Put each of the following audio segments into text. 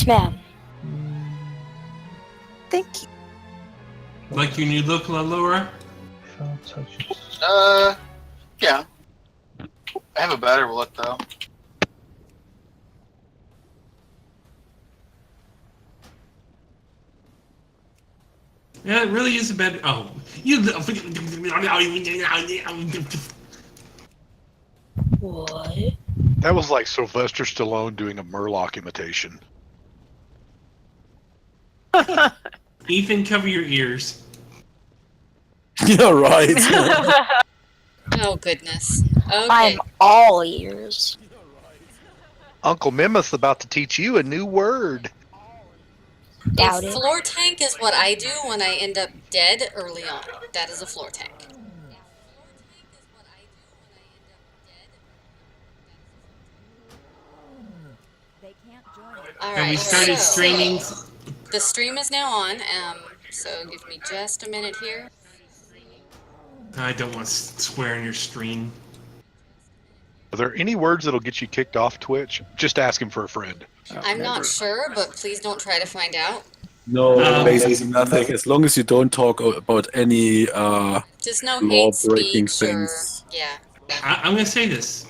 Yes, ma'am. Thank you. Like your new look, Laura? Yeah. I have a better look, though. Yeah, it really is a better. Oh, you. What? That was like Sylvester Stallone doing a Murloc imitation. Ethan, cover your ears. Yeah, right. Oh, goodness. Okay. I'm all ears. Uncle Mimeth's about to teach you a new word. Doubt A it. floor tank is what I do when I end up dead early on. That is a floor tank. All And we right, started so streaming. the stream is now on. So give me just a minute here. I don't want to swear in your stream. Are there any words that'll get you kicked off Twitch? Just ask him for a friend. I'm not sure, but please don't try to find out. No, basically nothing. As long as you don't talk about any Just no law hate breaking speech or I'm yeah. going to say this.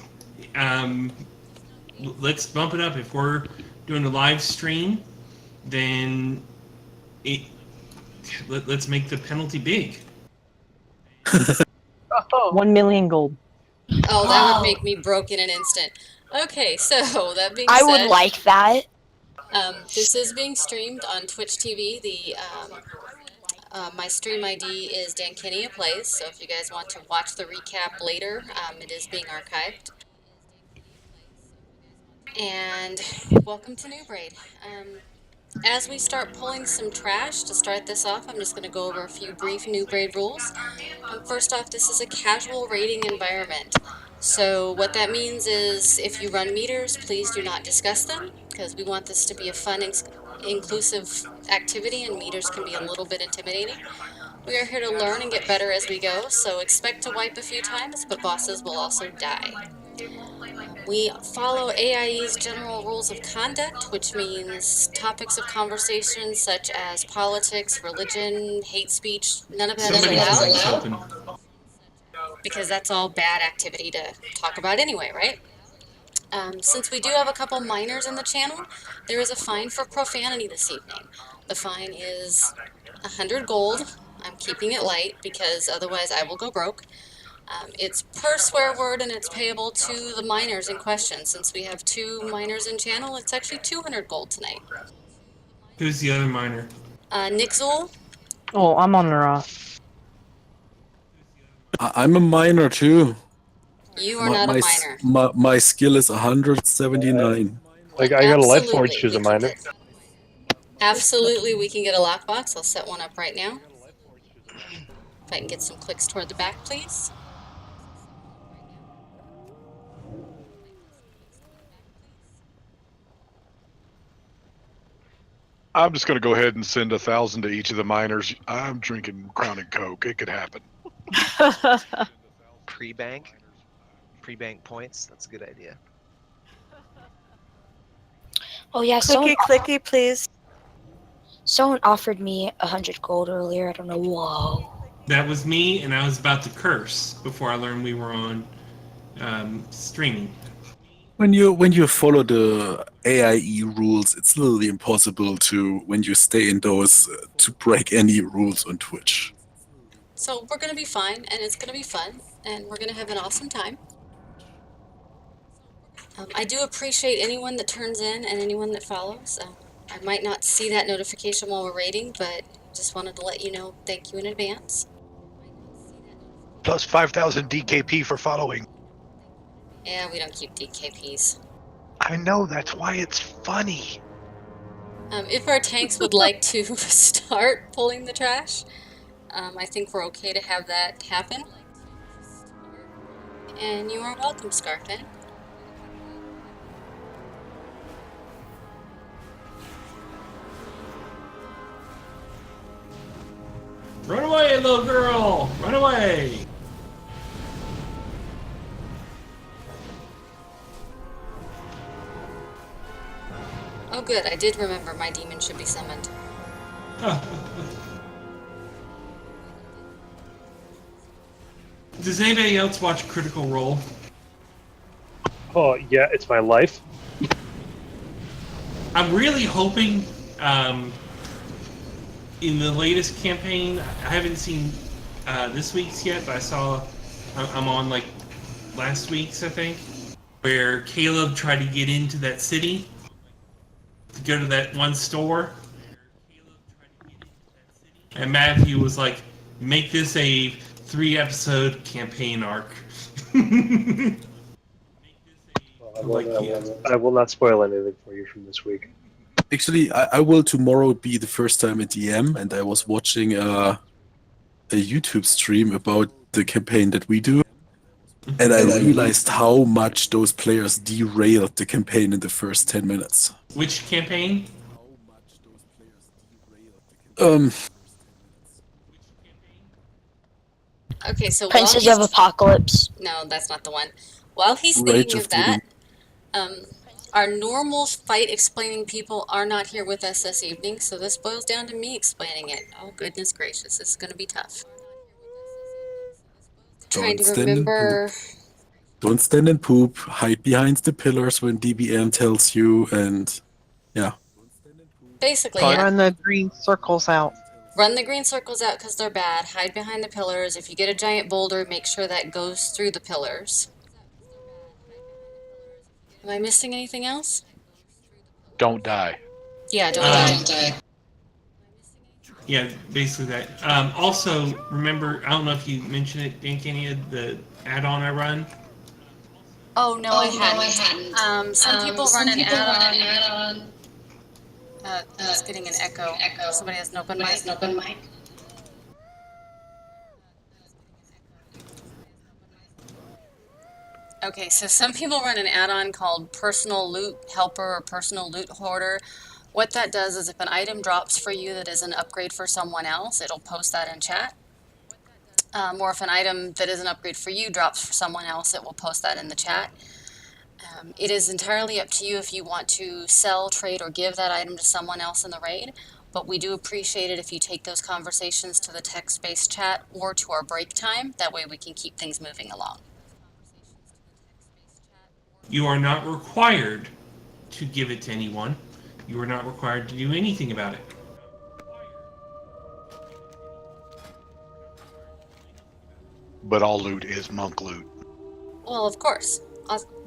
Let's bump it up. If we're doing a live stream, then let's make the penalty big. 1 million gold. Oh, that would make me broke in an instant. Okay, so that being I said, would like that. this is being streamed on Twitch TV. My stream ID is DanKenia Plays, so if you guys want to watch the recap later, it is being archived. And welcome to Noob Raid. As we start pulling some trash, to start this off, I'm just going to go over a few brief Noob Raid rules. First off, this is a casual raiding environment. So what that means is if you run meters, please do not discuss them, because we want this to be a fun, inclusive activity, and meters can be a little bit intimidating. We are here to learn and get better as we go, so expect to wipe a few times, but bosses will also die. We follow AIE's general rules of conduct, which means topics of conversation such as politics, religion, hate speech, none of that is Somebody's mic's allowed. open. Because that's all bad activity to talk about anyway, right? Since we do have a couple minors in the channel, there is a fine for profanity this evening. The fine is 100 gold. I'm keeping it light because otherwise I will go broke. It's per swear word and it's payable to the minors in question. Since we have 2 minors in channel, it's actually 200 gold tonight. Who's the other miner? Nixul. Oh, I'm on the raw. I'm a minor too. You are not a minor. My skill is 179. Like I got a lead forge, she's a minor. Absolutely, we can get a lockbox. I'll set one up right now. If I can get some clicks toward the back, please. I'm just going to go ahead and send 1,000 to each of the miners. I'm drinking Crown and Coke. It could happen. Pre-bank points. That's a good idea. Oh yeah, Clicky, please. someone offered me 100 gold earlier. I don't know. Whoa. That was me, and I was about to curse before I learned we were on streaming. When you follow the AIE rules, it's literally impossible to, when you stay indoors, to break any rules on Twitch. So we're going to be fine, and it's going to be fun, and we're going to have an awesome time. I do appreciate anyone that turns in and anyone that follows. I might not see that notification while we're raiding, but just wanted to let you know, thank you in advance. Plus 5,000 DKP for following. Yeah, we don't keep DKPs. I know, that's why it's funny. If our tanks would like to start pulling the trash, I think we're okay to have that happen. And you are welcome, Scarfin. Run away, little girl! Run away! Oh good. I did remember my demon should be summoned. Does anybody else watch Critical Role? Oh, yeah, it's my life. I'm really hoping in the latest campaign, I haven't seen this week's yet, but I saw I'm on like last week's, I think, where Caleb tried to get into that city to go to that one store, and Matthew was like, "Make this a 3-episode campaign arc." I will not spoil anything for you from this week. Actually, I will tomorrow be the first time at DM, and I was watching a YouTube stream about the campaign that we do, and I realized how much those players derailed the campaign in the first 10 minutes. Which campaign? Okay, so Princes of Apocalypse. No, that's not the one. While he's Rage thinking of of that, Doom. our normal fight explaining people are not here with us this evening, so this boils down to me explaining it. Oh, goodness gracious, this is going to be tough. Trying to remember. Don't stand and poop. Hide behind the pillars when DBM tells you, and yeah. Basically, yeah. Run the green circles out. Run the green circles out because they're bad. Hide behind the pillars. If you get a giant boulder, make sure that goes through the pillars. Am I missing anything else? Don't die. Yeah, don't die. Yeah, basically that. Also, remember, I don't know if you mentioned it, Dan Kenya, the add-on I run. Oh, no, I hadn't. Some people run an add-on. Just getting an echo. Somebody has an open mic. Okay, so some people run an add-on called Personal Loot Helper or Personal Loot Hoarder. What that does is if an item drops for you that is an upgrade for someone else, it'll post that in chat. Or if an item that is an upgrade for you drops for someone else, it will post that in the chat. It is entirely up to you if you want to sell, trade, or give that item to someone else in the raid, but we do appreciate it if you take those conversations to the text-based chat or to our break time. That way we can keep things moving along. You are not required to give it to anyone. You are not required to do anything about it. But all loot is monk loot. Well, of course.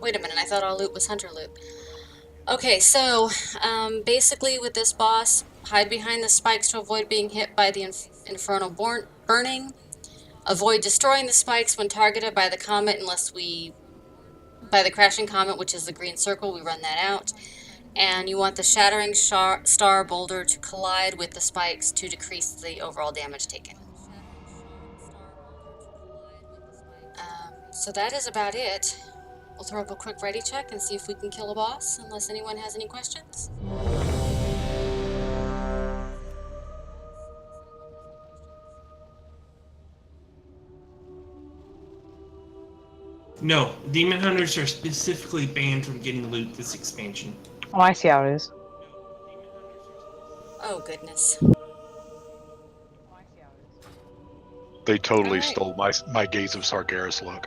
Wait a minute, I thought all loot was hunter loot. Okay, so basically with this boss, hide behind the spikes to avoid being hit by the infernal burning. Avoid destroying the spikes when targeted by the comet by the crashing comet, which is the green circle. We run that out. And you want the shattering star boulder to collide with the spikes to decrease the overall damage taken. So that is about it. We'll throw up a quick ready check and see if we can kill a boss, unless anyone has any questions. No, demon hunters are specifically banned from getting loot this expansion. Oh, I see how it is. Oh, goodness. They totally Alright. stole my Gaze of Sargeras look.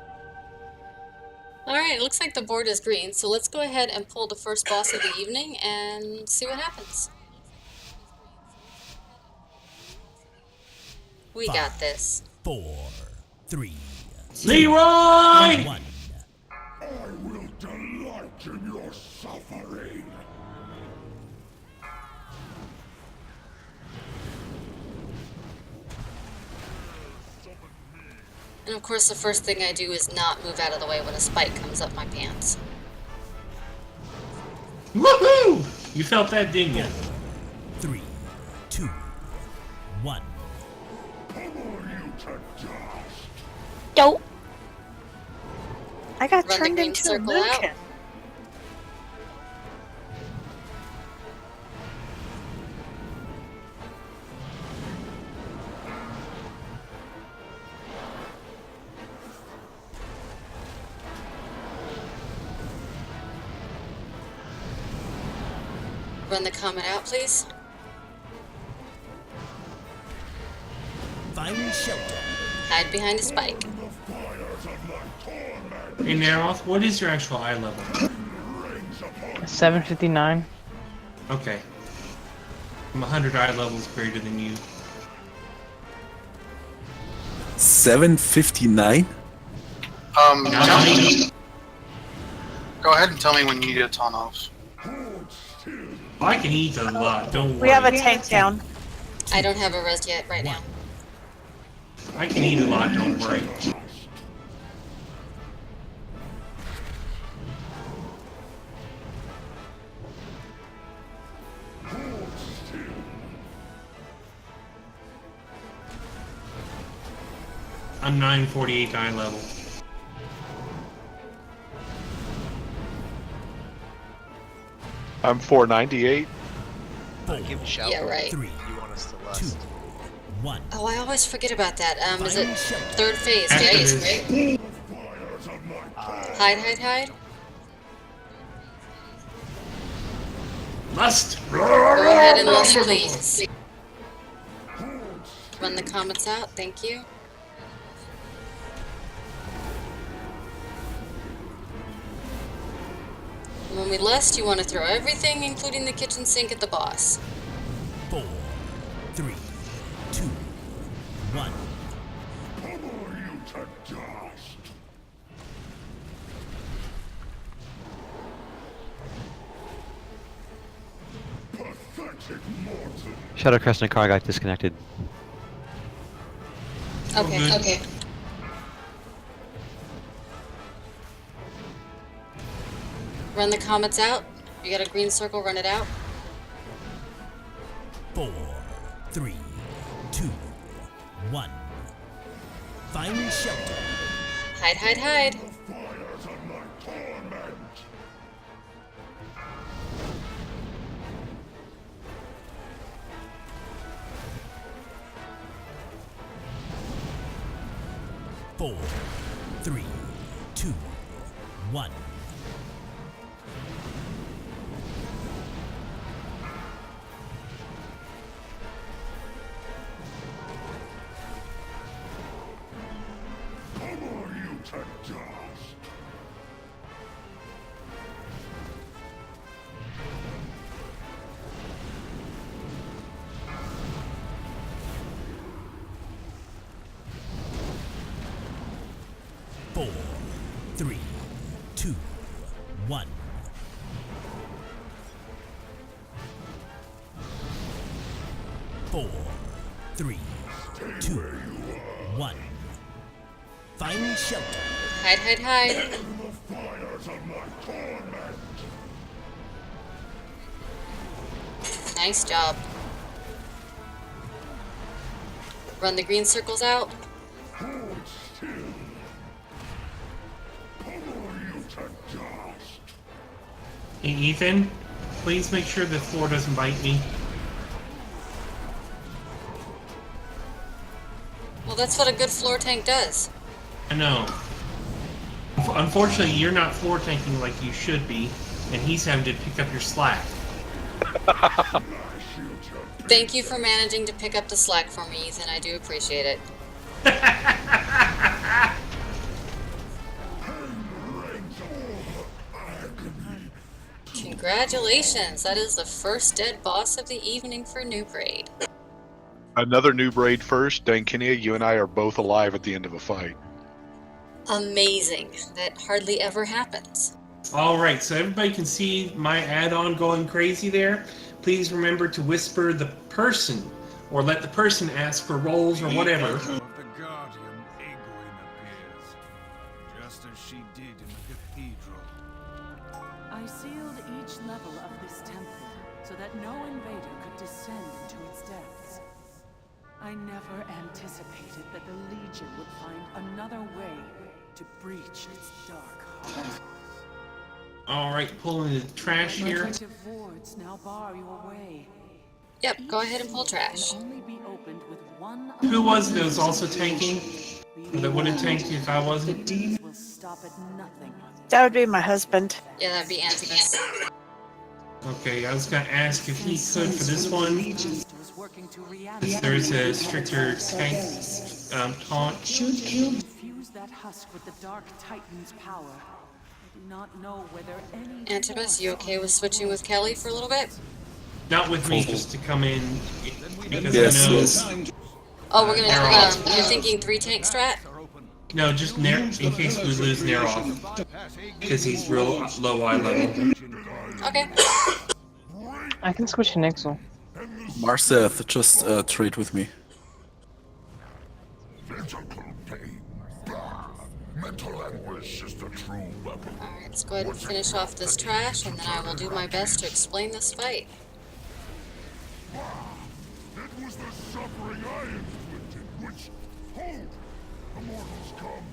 Alright, it looks like the board is green, so let's go ahead and pull the first boss of the evening and see what happens. We got this. 4, 3, Leroy! 1. I will delight in your suffering. And of course, the first thing I do is not move out of the way when a spike comes up my pants. Woohoo! You felt that, didn't you? 3, 2, 1. Pummel you to dust. Dope. I got Run the turned green into a circle out. mookin. Run the comet out, please. Find shelter. Hide behind a spike. Hey, Naroth, what is your actual eye level? 759. Okay. I'm 100 eye levels greater than you. 759? Go ahead and tell me when you need a ton off. I can eat a lot, don't worry. We have a tank down. I don't have a res yet right now. I can eat a lot, don't worry. I'm 948 eye level. I'm 498. Give a shout. Yeah, right. 3, You want us to 2, lust. 1. Oh, I always forget about that. Is it Find shelter. third phase, After right? this. Hide, hide, hide. Lust! Go ahead and lust, please. Run the comets out, thank you. When we lust, you want to throw everything, including the kitchen sink, at the boss. 4, 3, 2, 1. Hammer you to dust. Pathetic mortal. Shadow Crest and car got disconnected. Okay, okay. Run the comets out. You got a green circle, run it out. 4, 3, 2, 1. Find shelter. Hide, hide, hide. Fires of my torment. Four, 3, 2, 1. Hammer you to dust. 4, 3, 2, 1. Four, 3, 2, 1. Find shelter. Hide, hide, hide. The fires of my torment. Nice job. Run the green circles out. Hold still. Hammer you to dust. Hey, Ethan, please make sure the floor doesn't bite me. Well, that's what a good floor tank does. I know. Unfortunately, you're not floor tanking like you should be, and he's having to pick up your slack. Thank you for managing to pick up the slack for me, Ethan. I do appreciate it. Congratulations! That is the first dead boss of the evening for Noob Raid. Another Noob Raid first. Dankenia, you and I are both alive at the end of a fight. Amazing. That hardly ever happens. Alright, so everybody can see my add-on going crazy there. Please remember to whisper the person, or let the person ask for rolls or whatever. The Guardian Egwene appears, just as she did in the cathedral. I sealed each level of this temple so that no invader could descend into its depths. I never anticipated that the Legion would find another way to breach its dark heart. Alright, pulling the trash here. Protective wards now bar your way. Yep, go ahead and pull trash. Can only be opened with one. Who was it that was also tanking? Or that would have tanked if I wasn't? Will stop at nothing. That would be my husband. Yeah, that'd be Antimus. Okay, I was gonna ask if he could for this one. If there's a stricter tank taunt. Infuse that husk with the Dark Titan's power. I do not know whether any Antimus, you okay with switching with Kelly for a little bit? Not with me, just to come in because Yes, I know. yes. Oh, we're gonna. You're thinking 3 tank strat? No, just in case we lose Neroth, because he's real low eye level. Okay. I can switch to Nixel. Marseth, just trade with me. Alright, let's go ahead and finish off this trash, and then I will do my best to explain this fight. It was the suffering I inflicted which, hold, the mortals come.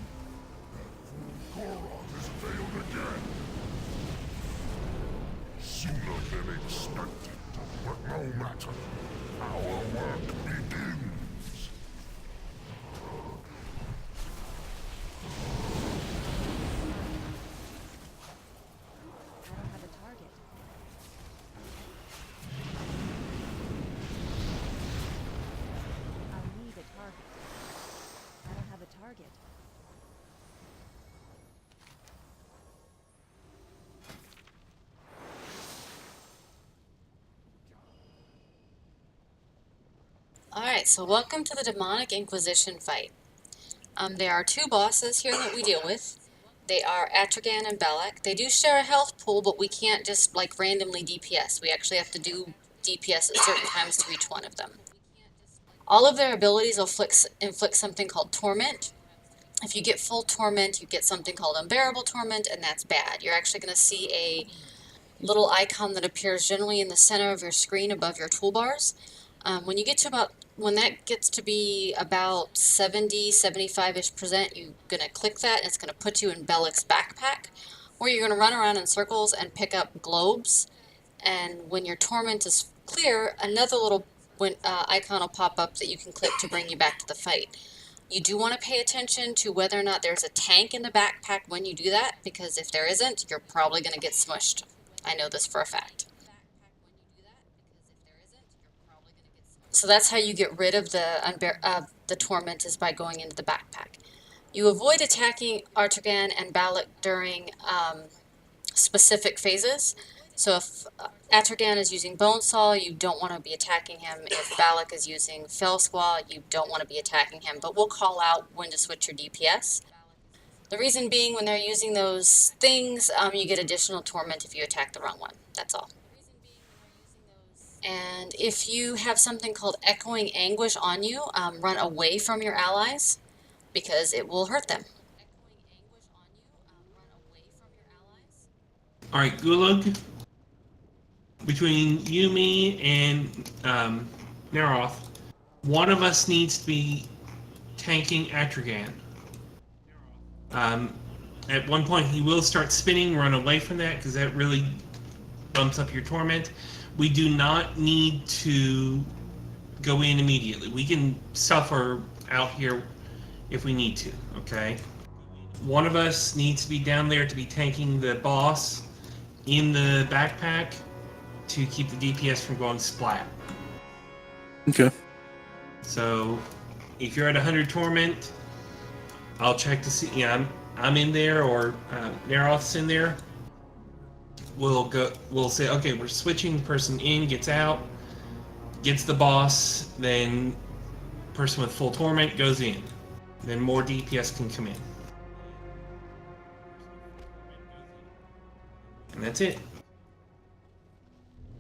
Goron has failed again. Sooner than expected, but no matter. Our work begins. Alright, so welcome to the Demonic Inquisition fight. There are 2 bosses here that we deal with. They are Atragan and Belak. They do share a health pool, but we can't just like randomly DPS. We actually have to do DPS at certain times to each one of them. All of their abilities will inflict something called Torment. If you get full Torment, you get something called Unbearable Torment, and that's bad. You're actually going to see a little icon that appears generally in the center of your screen above your toolbars. When that gets to be about 75-ish%, you're going to click that, and it's going to put you in Belak's backpack, where you're going to run around in circles and pick up globes. And when your torment is clear, another little icon will pop up that you can click to bring you back to the fight. You do want to pay attention to whether or not there's a tank in the backpack when you do that, because if there isn't, you're probably going to get smushed. I know this for a fact. So that's how you get rid of the torment, is by going into the backpack. You avoid attacking Atragan and Balak during specific phases. So if Atragan is using Bonesaw, you don't want to be attacking him. If Balak is using Fellsquaw, you don't want to be attacking him. But we'll call out when to switch your DPS. The reason being, when they're using those things, you get additional torment if you attack the wrong one. That's all. And if you have something called Echoing Anguish on you, run away from your allies, because it will hurt them. Alright, Gulag. Between you, me, and Neroth, one of us needs to be tanking Atragan. At one point, he will start spinning, run away from that, because that really bumps up your torment. We do not need to go in immediately. We can suffer out here if we need to, okay? One of us needs to be down there to be tanking the boss in the backpack to keep the DPS from going splat. Okay. So, if you're at 100 torment, I'll check to see, I'm in there, or Neroth's in there. We'll say, okay, we're switching, person in, gets out, gets the boss, then person with full torment goes in. Then more DPS can come in. And that's it.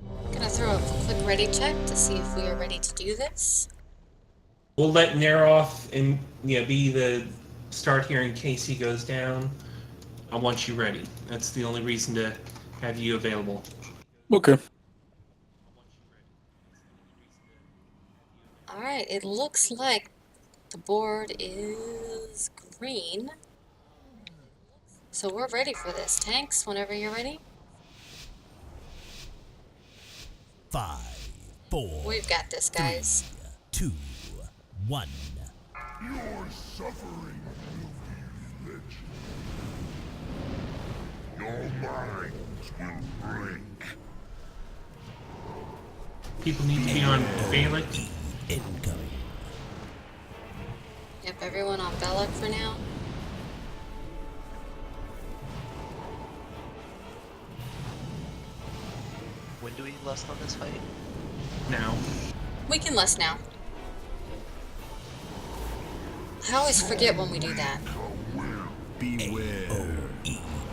I'm gonna throw a quick ready check to see if we are ready to do this. We'll let Neroth be the start here in case he goes down. I want you ready. That's the only reason to have you available. Okay. Alright, it looks like the board is green. So we're ready for this. Tanks, whenever you're ready. 5, 4. We've got this, guys. 3, 2, 1. Your suffering will be lit. Your minds will break. people need to be on Balak. Incoming. Yep, everyone on Belloc for now. When do we lust on this fight? Now. We can lust now. I always forget when we do that. Beware.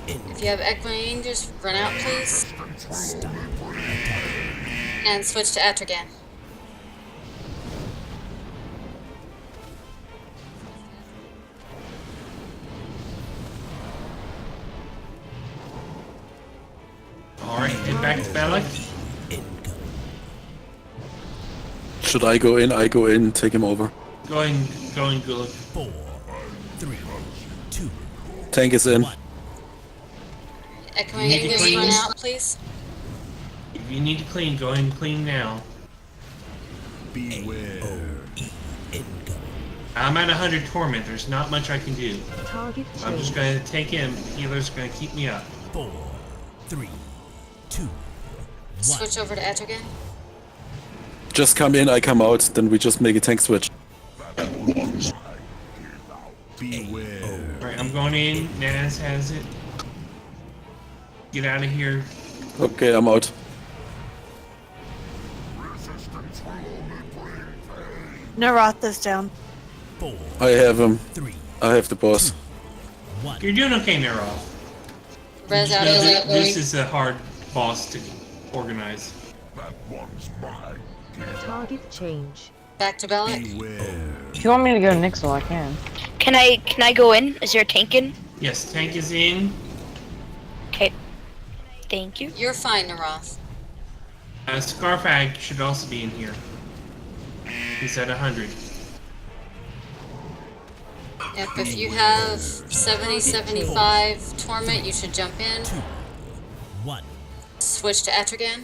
If you have Equine, just run out, please. And switch to Atragan. Alright, head back to Balak. Should I go in? I go in, take him over. Going, Gulag. 4, 3, 2. Tank is in. Equine, You need to just clean. run out, please. If you need to clean, go ahead and clean now. Beware. I'm at 100 torment. There's not much I can do. Target I'm just gonna take him. Healer's gonna keep me up. 4, 3, 2. Switch over to Atragan. Just come in, I come out, then we just make a tank switch. Beware. Alright, I'm going in. Naz has it. Get out of here. Okay, I'm out. Narath is down. 4, I have him. 3. I have the boss. You're doing okay, Nerov. Res out This is a hard boss to organize. Target change. Back to Belloc. If you want me to go to Nixel, I can. Can I go in? Is there a tank in? Yes, tank is in. Okay. Thank you. You're fine, Narath. Scarfag should also be in here. He's at 100. Yep, if you have 70, 75 Torment, you should jump in. 1. Switch to Atragan.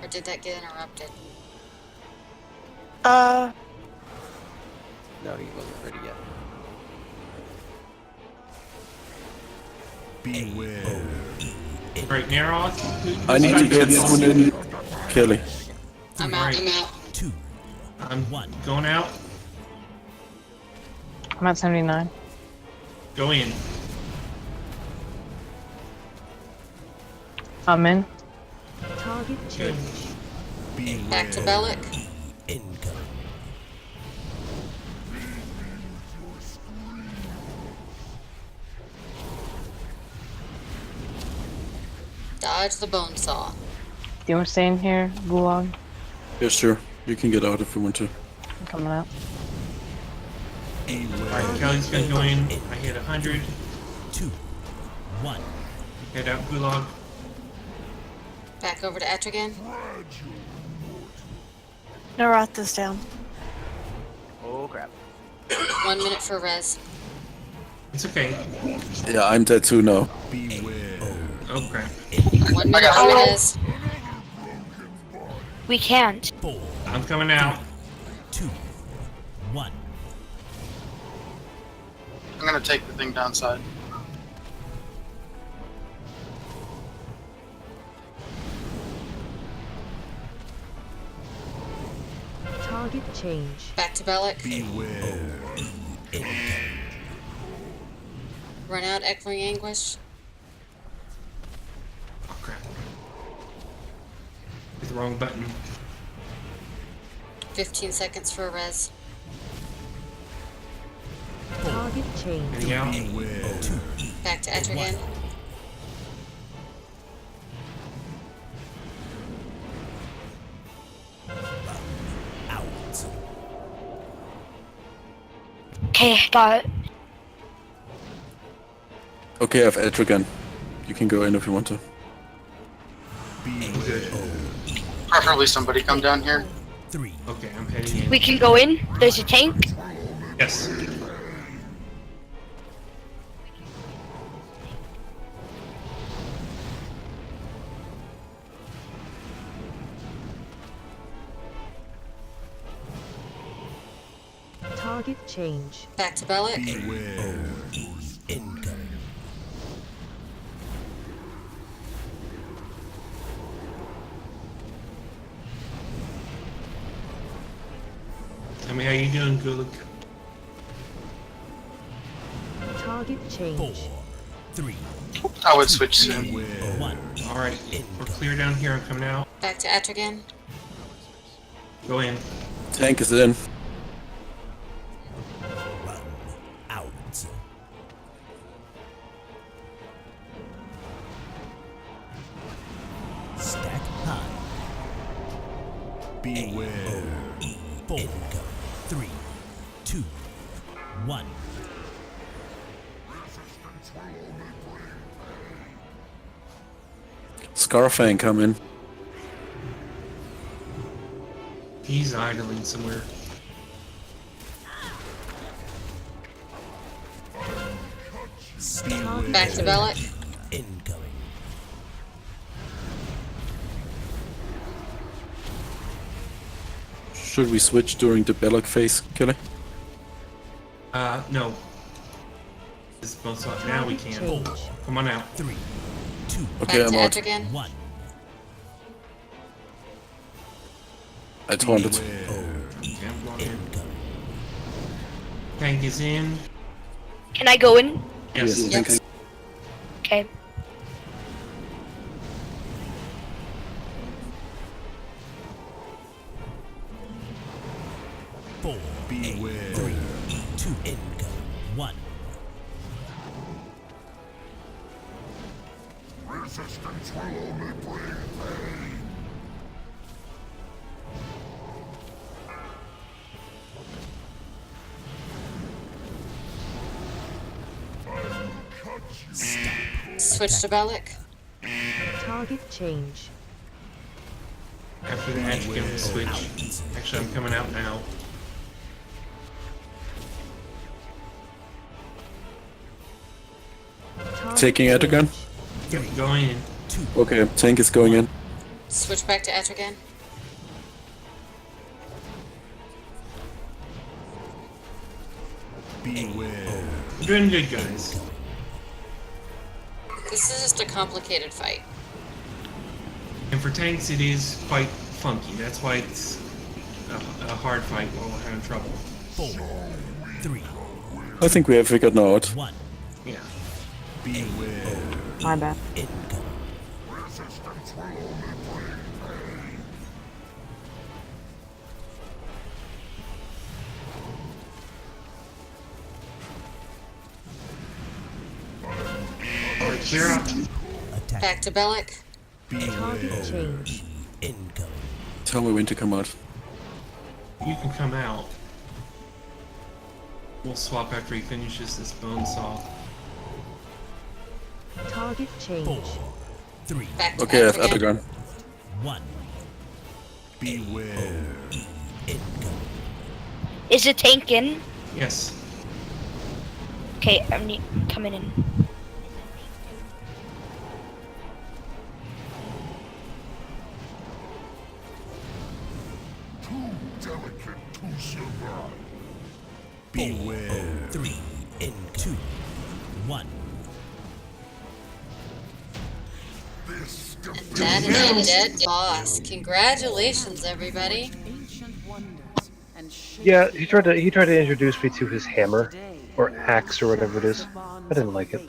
Or did that get interrupted? No, he wasn't ready yet. Beware. Alright, Neroth. I need to get someone in. Kelly. I'm out. I'm out. 2. I'm going out. I'm at 79. Go in. I'm in. Target Good. change. Back to Belloc. Incoming. Dodge the bone saw. Do you want to stay in here, Gulag? Yeah, sure. You can get out if you want to. I'm coming out. Alright, Kelly's gonna go in. I hit 100. 2, 1. Head out Gulag. Back over to Atragan. Narath is down. Oh crap. 1 minute for res. It's okay. Yeah, I'm dead too now. Oh crap. 1 minute for res. We can't. 4, I'm coming out. 2, 1. I'm gonna take the thing downside. Target change. Back to Belloc. Beware. Run out Echoing Anguish. Oh crap. Hit the wrong button. 15 seconds for res. Target change. Getting out. Back to Atragan. Out. Okay, got it. Okay, I have Etrigan. You can go in if you want to. Preferably somebody come down here. 3. Okay, I'm heading in. We can go in. There's a tank. Yes. Target change. Back to Belloc. Incoming. how you doing, Gulik? Target change. 4, 3, I would switch soon. 1. Alright, we're clear down here. I'm coming out. Back to Etrigan. Go in. Tank is in. Run out. Stack high. Beware. AOE. 4, 3, 2, 1. Scarfang coming. He's idling somewhere. Back to Bellic. Incoming. Should we switch during the Belloc phase, Kelly? No. This both off. Now we can. Come on out. 3, 2, Okay, Back I'm to out. Etrigan. 1. I taunted. Okay, I'm going in. Tank is in. Can I go in? Yes. Yes, thanks. Okay. Beware. 3, 2, incoming. 1. Resistance will only bring pain. Switch to Bellic. Target change. After the Adjective we switch. Actually, I'm coming out now. Taking it again? Yep, going in. Okay, tank is going in. Switch back to Etrigan. Beware. We're doing good, guys. This is just a complicated fight. And for tanks, it is quite funky. That's why it's a hard fight while we're having trouble. 4, 3, I think we have figured now out. 1. Yeah. Beware. My bad. Incoming. Resistance will only bring pain. Alright, clear out. Attack. Back to Bellic. Target change. Incoming. Tell me when to come out. You can come out. We'll swap after he finishes this bone saw. Target 4, change. 3, Back to Okay, I have Etrigan. Etrigan. 1. Beware. Incoming. Is the tank in? Yes. Okay, I'm coming in. Too delicate to survive. Beware. 3, in 2, 1. This That is a dead boss. Congratulations, everybody. Yeah, he tried to introduce me to his hammer or axe or whatever it is. I didn't like it.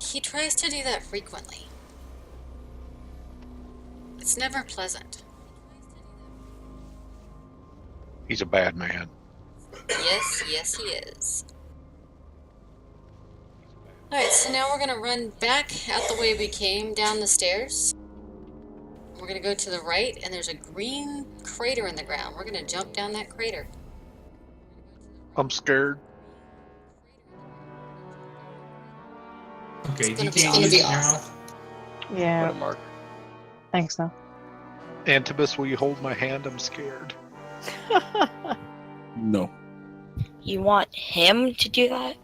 He tries to do that frequently. It's never pleasant. He's a bad man. Yes, yes he is. Alright, so now we're gonna run back out the way we came down the stairs. We're gonna go to the right, and there's a green crater in the ground. We're gonna jump down that crater. I'm scared. Okay, It's you gonna can't use be it awesome. now. Yeah. Mark. Thanks, though. Antibus, will you hold my hand? I'm scared. No. You want him to do that?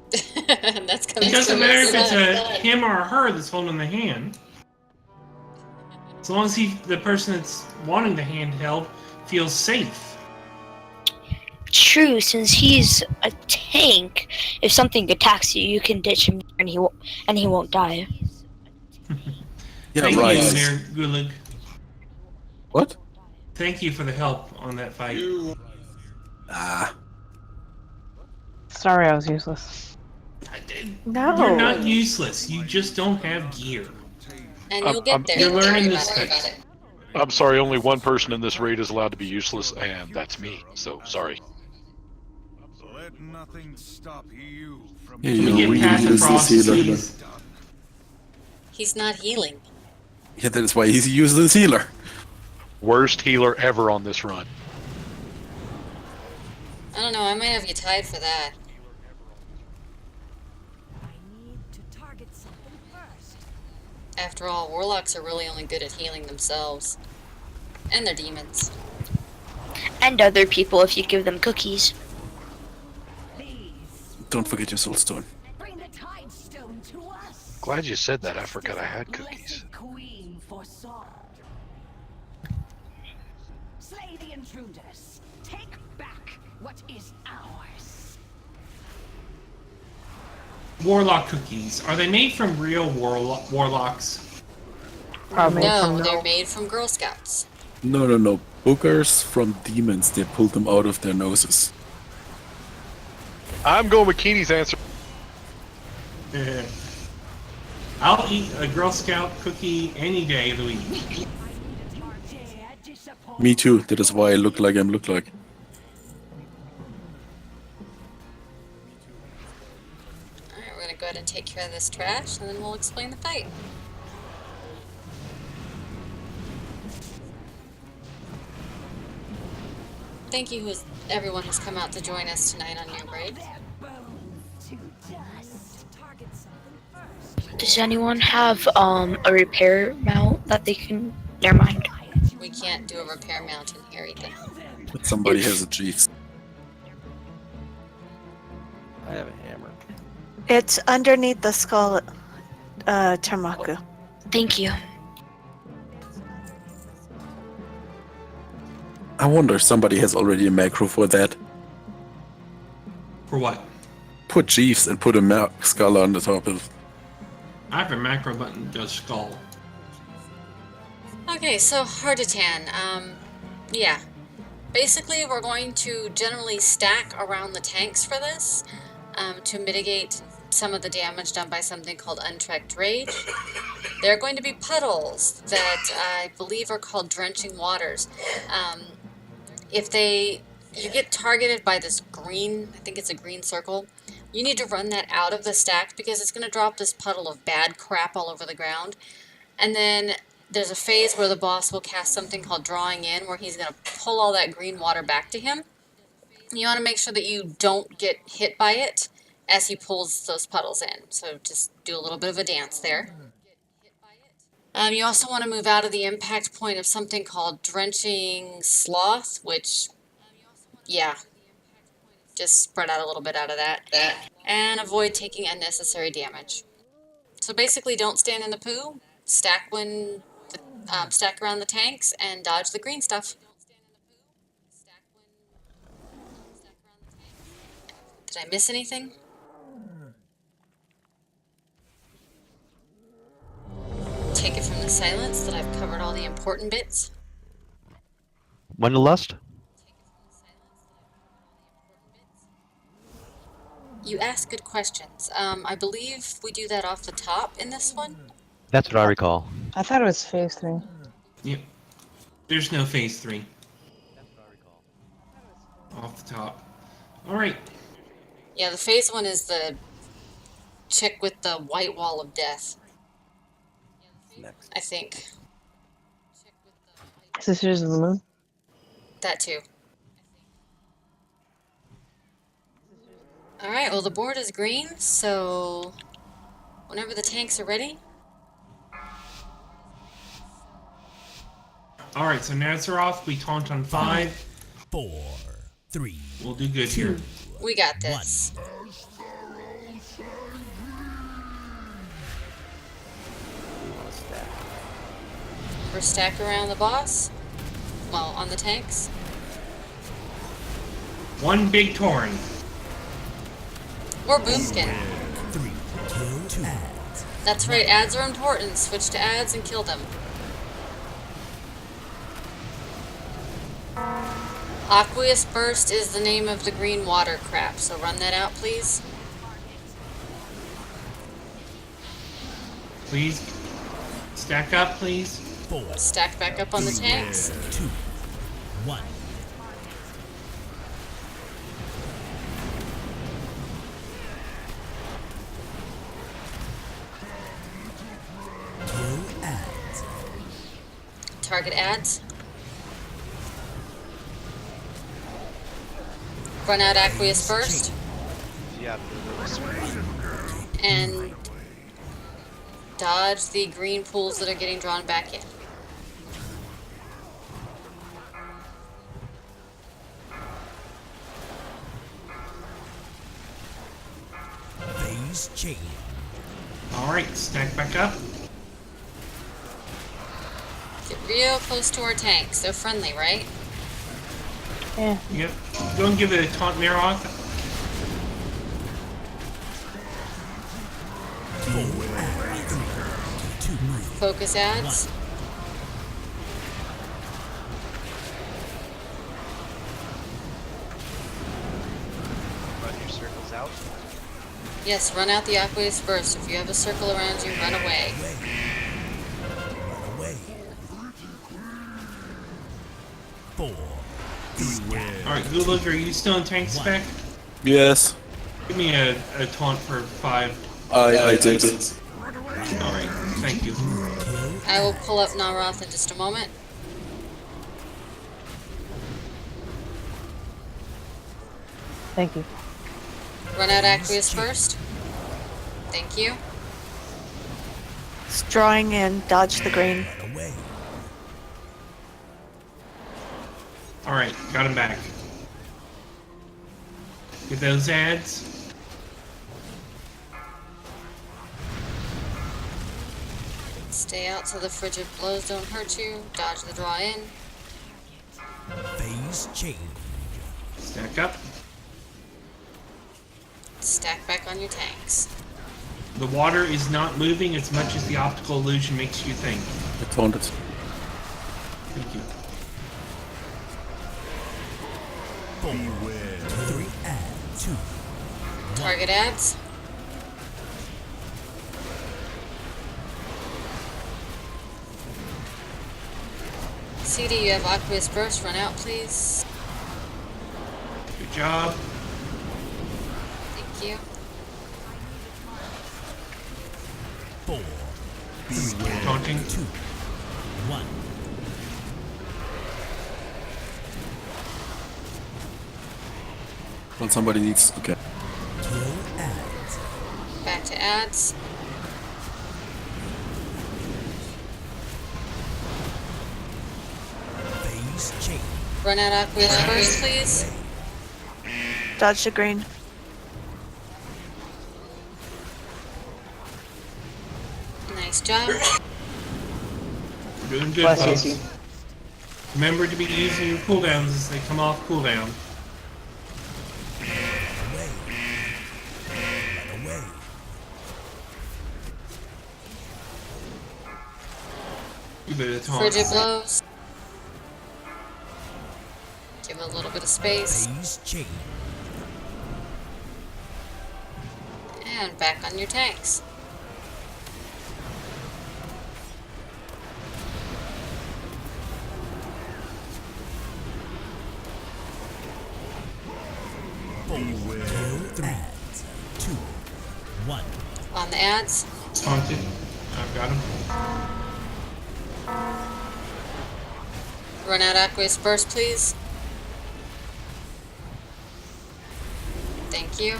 That's coming. It doesn't matter if it's a him or her that's holding the hand. As long as the person that's wanting the hand held feels safe. True, since he's a tank, if something attacks you, you can ditch him and he won't die. Yeah, Thank right. you there, Gulag. What? Thank you for the help on that fight. Ah, Sorry, I was useless. No. You're not useless. You just don't have gear. And you'll get there. You're Don't worry learning this about it. thing. I'm sorry, only one person in this raid is allowed to be useless, and that's me. So sorry. Let nothing stop you from yeah, Can you're we get really past the useless frost, healer. please? He's not healing. Yeah, that is why he's a useless healer. Worst healer ever on this run. I don't know, I might have you tied for that. After all, warlocks are really only good at healing themselves. And their demons. And other people if you give them cookies. Don't forget your soulstone. Glad you said that. I forgot I had cookies. Queen foresaw. Slay the intruders. Take back what is ours. Warlock cookies. Are they made from real warlocks? Probably No, from they're made from Girl Scouts. No. Boogers from demons, they pulled them out of their noses. I'm going with Keeney's answer. I'll eat a Girl Scout cookie any day of the week. Me too, that is why I look like I'm look like. Alright, we're gonna go ahead and take care of this trash, and then we'll explain the fight. Thank you, everyone who's come out to join us tonight on Noob Raid. Does anyone have a repair mount that they can? Never mind. We can't do a repair mount in here either. But somebody has a Jeeves. I have a hammer. It's underneath the skull, Tamaku. Thank you. I wonder if somebody has already a macro for that. For what? Put Jeeves and put a skull on the top of. I have a macro button that does skull. Okay, so Hardatan, yeah. Basically, we're going to generally stack around the tanks for this, to mitigate some of the damage done by something called Untrekked Rage. There are going to be puddles that I believe are called Drenching Waters. If you get targeted by this green, I think it's a green circle, you need to run that out of the stack because it's going to drop this puddle of bad crap all over the ground. And then there's a phase where the boss will cast something called Drawing In, where he's going to pull all that green water back to him. You want to make sure that you don't get hit by it as he pulls those puddles in. So just do a little bit of a dance there. You also want to move out of the impact point of something called Drenching Sloth, which, yeah, just spread out a little bit out of that. And avoid taking unnecessary damage. So basically, don't stand in the poo, stack stack around the tanks, and dodge the green stuff. Did I miss anything? Take it from the silence that I've covered all the important bits. Wanderlust? You ask good questions. I believe we do that off the top in this one. That's what I recall. I thought it was phase 3. Yep. There's no phase 3. Off the top. Alright. Yeah, the phase 1 is the chick with the white wall of death. I think. Sisters of the Moon? That too. Alright, well the board is green, so whenever the tanks are ready. Alright, so Nazaroth, we taunt on 5. 4, 3. We'll do good here. We got this. We're stacked around the boss. Well, on the tanks. One big Tauren. Or Boomskin. 3. Kill 2 ads. That's right, ads are important. Switch to ads and kill them. Aqueous Burst is the name of the green water crap, so run that out, please. Please stack up, please. Stack back up on the tanks. 2, 1. Kill ads. Target ads. Run out Aqueous Burst. Yeah, And dodge the green pools that are getting drawn back in. Phase change. Alright, stack back up. Get real close to our tanks. They're friendly, right? Yeah. Yep. Go and give it a taunt mirror off. Focus ads. run your circles out. Yes, run out the Aqueous Burst. If you have a circle around you, run away. Run away. 4, 3. Alright, Gulag, are you still in tank spec? Yes, Give me a taunt for 5. I did. Alright, thank you. I will pull up Narath in just a moment. Thank you. Run out Aqueous Burst. Thank you. It's drawing in. Dodge the green. Run away. Alright, got him back. Get those ads. Stay out so the frigid blows don't hurt you. Dodge the draw in. Phase change. Stack up. Stack back on your tanks. The water is not moving as much as the optical illusion makes you think. I taunted. Thank you. 4, 3 and 2. Target ads. CD, you have Aqueous Burst. Run out, please. Good job. Thank you. 4, 3, Taunting. 2, 1. When somebody needs. Okay. Kill ads. Back to ads. Phase change. Run out Aqueous Burst, please. Dodge the green. Nice job. Doing good, Bless folks. Remember to be using your cooldowns as they come off cooldown. Away. Run away. You better taunt. Frigid blows. Give him a little bit of space. Phase change. And back on your tanks. Kill ads. 2, 1. On the ads. Taunted. I've got him. Run out Aqueous Burst, please. Thank you.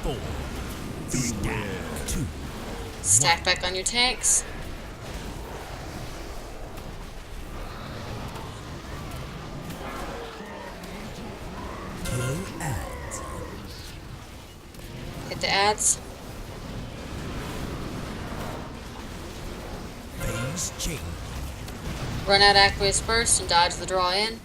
Four, 3, 2. Stack back on your tanks. Kill ads. Hit the ads. Phase change. Run out Aqueous Burst and dodge the draw in.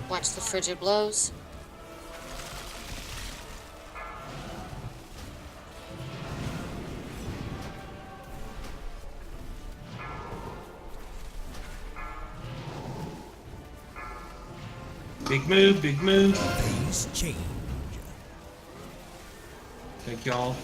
Watch the frigid blows. Big move, big move. Phase change. Thank y'all.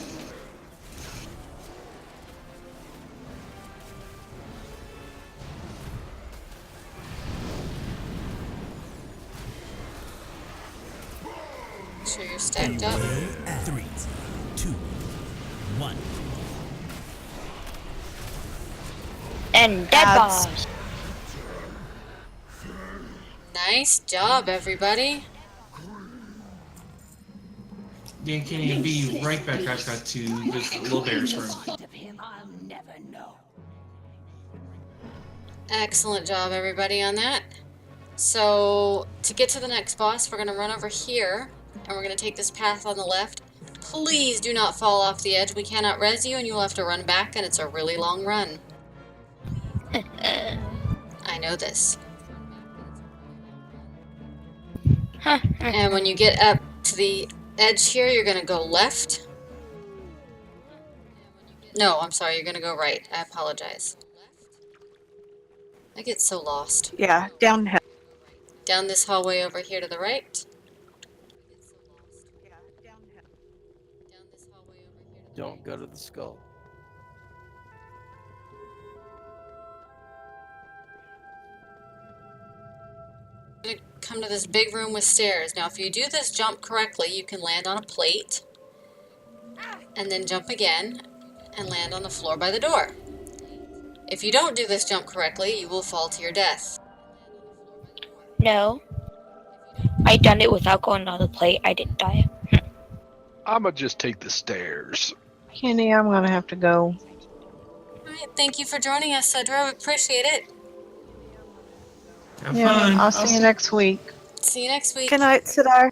Make sure you're stacked up. 3, 2, 1. And dead Ads. boss. Nice job, everybody. Dan Kenny will be right back. I've got to visit the little bear's room. Excellent job, everybody, on that. So, to get to the next boss, we're going to run over here, and we're going to take this path on the left. Please do not fall off the edge. We cannot res you, and you will have to run back, and it's a really long run. I know this. And when you get up to the edge here, you're going to go left. No, I'm sorry, you're going to go right. I apologize. I get so lost. Yeah, downhill. Down this hallway over here to the right. Don't go to the skull. You're going to come to this big room with stairs. Now, if you do this jump correctly, you can land on a plate. And then jump again and land on the floor by the door. If you don't do this jump correctly, you will fall to your death. No. I done it without going on the plate. I didn't die. I'ma just take the stairs. Kenny, I'm gonna have to go. Alright, thank you for joining us, Cedra. We appreciate it. Have Yeah, fun. I'll see you next week. See you next week. Good night, Sidar.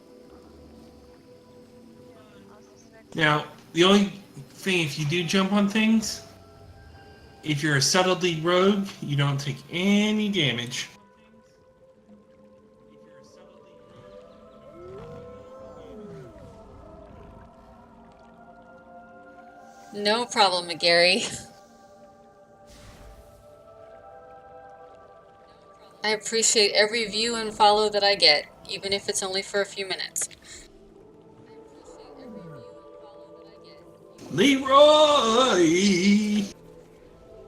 Now, the only thing, if you do jump on things, if you're a subtlety rogue, you don't take any damage. No problem, McGarry. I appreciate every view and follow that I get, even if it's only for a few minutes. Leroy!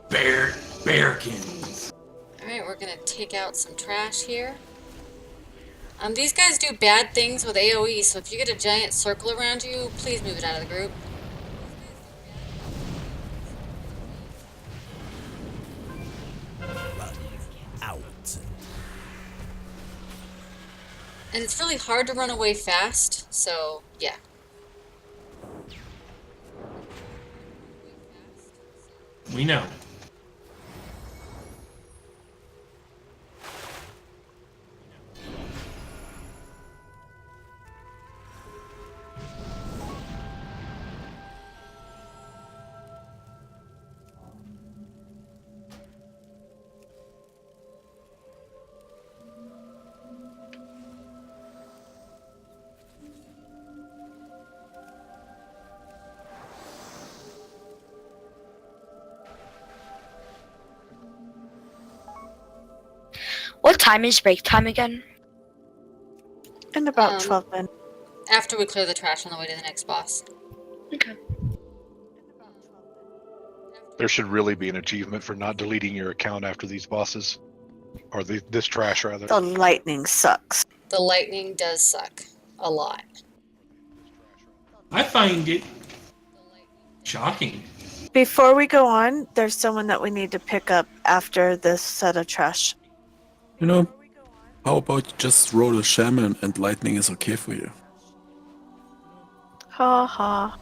Bearkins. Alright, we're gonna take out some trash here. These guys do bad things with AoE, so if you get a giant circle around you, please move it out of the group. Run out. And it's really hard to run away fast, so yeah. We know. What time is break time again? In about 12 minutes. After we clear the trash on the way to the next boss. Okay. There should really be an achievement for not deleting your account after these bosses. Or this trash, rather. The lightning sucks. The lightning does suck. A lot. I find it shocking. Before we go on, there's someone that we need to pick up after this set of trash. You know, how about you just roll a shaman and lightning is okay for you? Ha ha.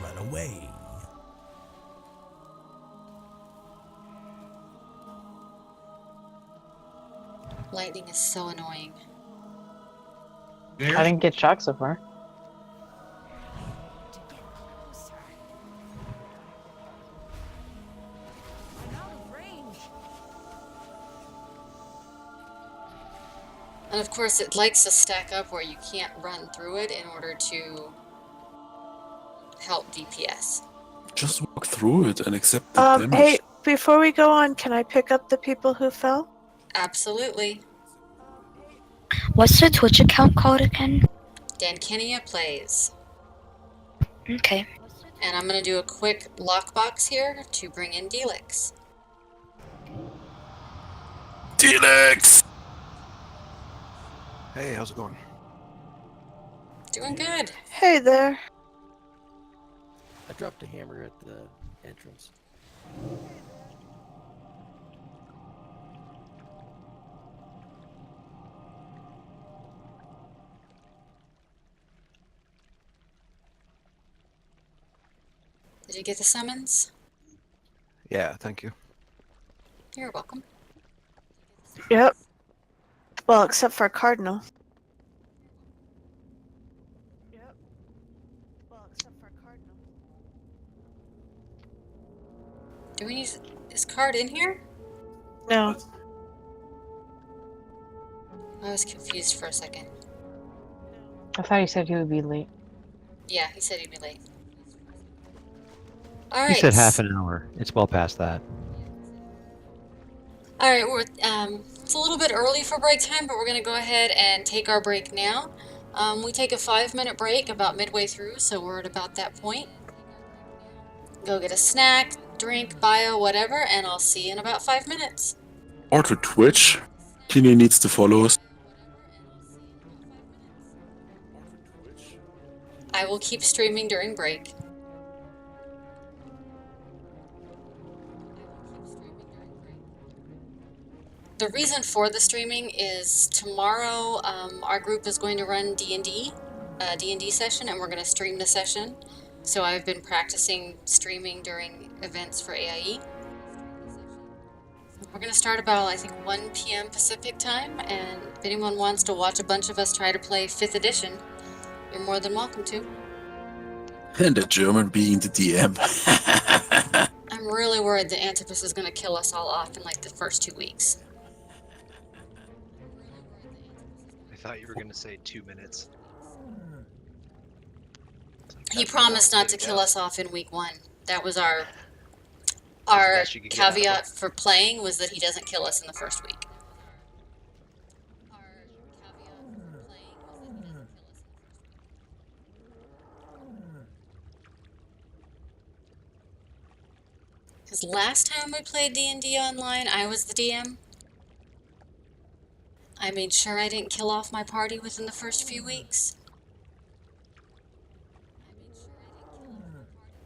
Run away. Lightning is so annoying. I didn't get shocked so far. And of course, it likes to stack up where you can't run through it in order to help DPS. Just walk through it and accept the damage. Hey, before we go on, can I pick up the people who fell? Absolutely. What's the Twitch account called again? Dankenia plays. Okay. And I'm going to do a quick lockbox here to bring in Delix. Delix! Hey, how's it going? Doing good. Hey there. I dropped a hammer at the entrance. Did you get the summons? Yeah, thank you. You're welcome. Yep. Well, except for Cardinal. Yep. Well, except for Cardinal. Do we need... Is Card in here? No. I was confused for a second. I thought he said he would be late. Yeah, he said he'd be late. He Alright. said half an hour. It's well past that. Alright, it's a little bit early for break time, but we're going to go ahead and take our break now. We take a 5-minute break about midway through, so we're at about that point. Go get a snack, drink, bio, whatever, and I'll see you in about 5 minutes. Or to Twitch. Kini needs to follow us. I will keep streaming during break. The reason for the streaming is tomorrow our group is going to run D&D, a D&D session, and we're going to stream the session. So I've been practicing streaming during events for AIE. We're going to start about, I think, 1 p.m. Pacific time, and if anyone wants to watch a bunch of us try to play 5th edition, you're more than welcome to. And the German being the DM. I'm really worried that Antipus is going to kill us all off in like the first 2 weeks. I thought you were going to say 2 minutes. He promised not to kill us off in week 1. That was our best you could get out of him. caveat for playing, was that he doesn't kill us in the first week. Because last time we played D&D online, I was the DM. I made sure I didn't kill off my party within the first few weeks.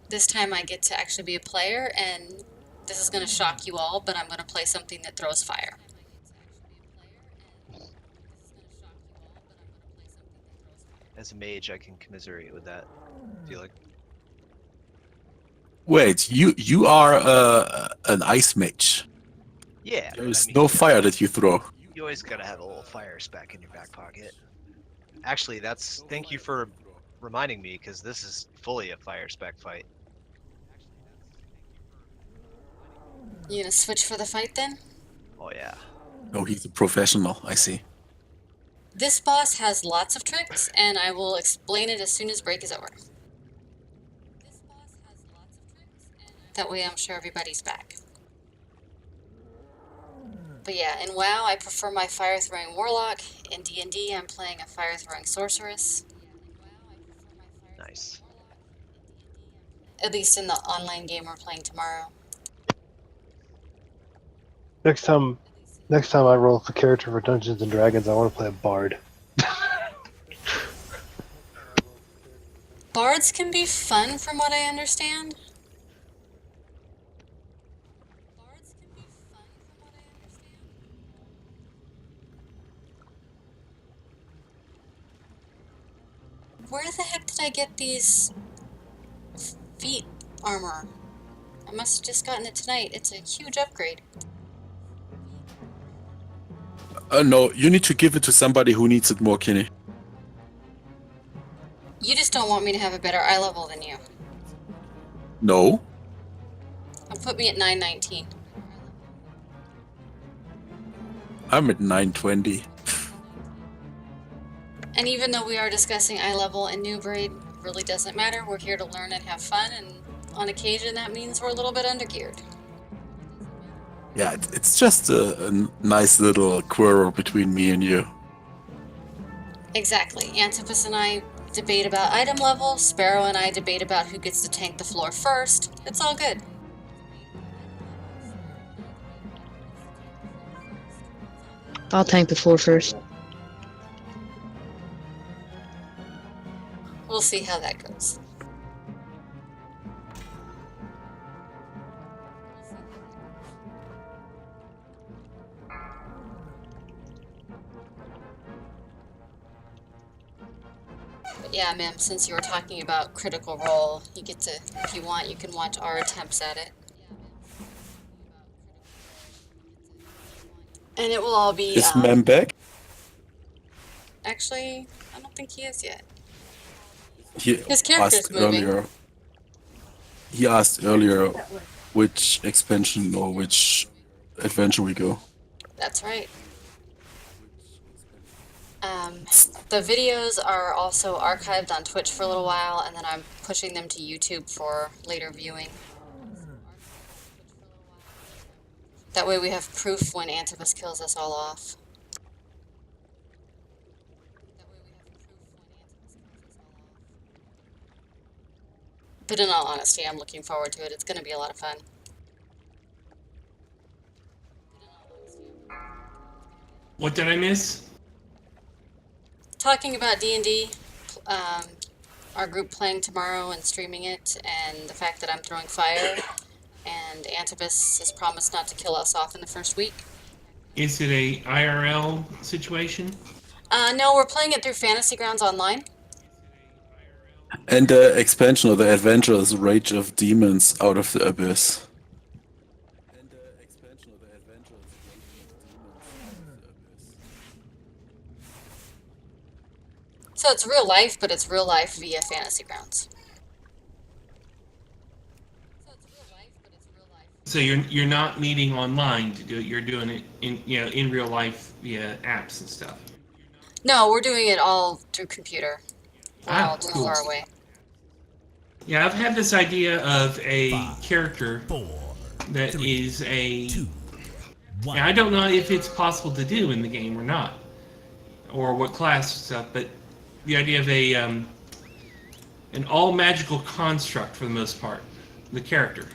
This time I get to actually be a player, and this is going to shock you all, but I'm going to play something that throws fire. As a mage, I can commiserate with that. I feel like. Wait, you are an ice mage. Yeah. There's no fire that you throw. You always gotta have a little fire spec in your back pocket. Actually, thank you for reminding me, because this is fully a fire spec fight. You gonna switch for the fight then? Oh yeah. Oh, he's a professional, I see. This boss has lots of tricks, and I will explain it as soon as break is over. That way I'm sure everybody's back. But yeah, in WoW I prefer my fire-throwing warlock. In D&D I'm playing a fire-throwing sorceress. Nice. At least in the online game we're playing tomorrow. Next time I roll for character for Dungeons and Dragons, I want to play a bard. Bards can be fun from what I understand. Where the heck did I get these feet armor? I must have just gotten it tonight. It's a huge upgrade. No, you need to give it to somebody who needs it more, Kenny. You just don't want me to have a better eye level than you. No? Put me at 919. I'm at 920. And even though we are discussing eye level and Noob Raid, really doesn't matter. We're here to learn and have fun, and on occasion that means we're a little bit undergeared. Yeah, it's just a nice little quarrel between me and you. Exactly. Antipus and I debate about item level, Sparrow and I debate about who gets to tank the floor first. It's all good. I'll tank the floor first. We'll see how that goes. But yeah, ma'am, since you were talking about Critical Role, you get to, if you want, you can watch our attempts at it. And it will all be, Is Mem back? actually, I don't think he is yet. He His character's asked moving. earlier. He asked earlier which expansion or which adventure we go. That's right. The videos are also archived on Twitch for a little while, and then I'm pushing them to YouTube for later viewing. That way we have proof when Antipus kills us all off. But in all honesty, I'm looking forward to it. It's going to be a lot of fun. What did I miss? Talking about D&D, our group playing tomorrow and streaming it, and the fact that I'm throwing fire, and Antipus has promised not to kill us off in the first week. Is it a IRL situation? No, we're playing it through Fantasy Grounds Online. And the expansion of the adventure is Rage of Demons Out of the Abyss. So it's real life, but it's real life via Fantasy Grounds. So you're not meeting online to do it. You're doing it in real life via apps and stuff. No, we're doing it all through computer. We're all too Cool. far away. Yeah, I've had this idea of a character that is a. Yeah, I don't know if it's possible to do in the game or not, or what class stuff, but the idea of a an all magical construct for the most part, the character.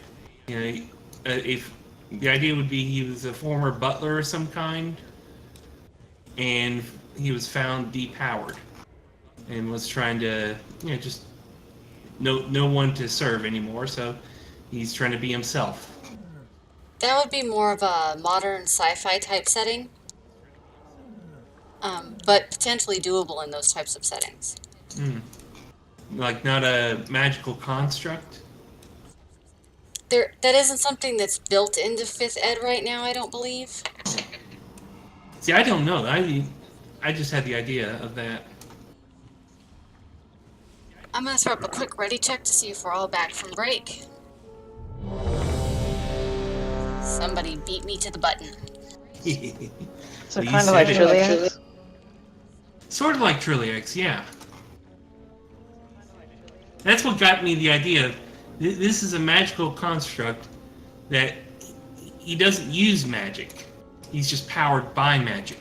You know, if the idea would be he was a former butler of some kind, and he was found depowered, and was trying to just no one to serve anymore, so he's trying to be himself. That would be more of a modern sci-fi type setting, but potentially doable in those types of settings. Like not a magical construct? That isn't something that's built into 5th Ed right now, I don't believe. See, I don't know. I just had the idea of that. I'm gonna throw up a quick ready check to see if we're all back from break. Somebody beat me to the button. So kind of like Trilliax? Sort of like Trilliax, yeah. That's what got me the idea. This is a magical construct that he doesn't use magic. He's just powered by magic.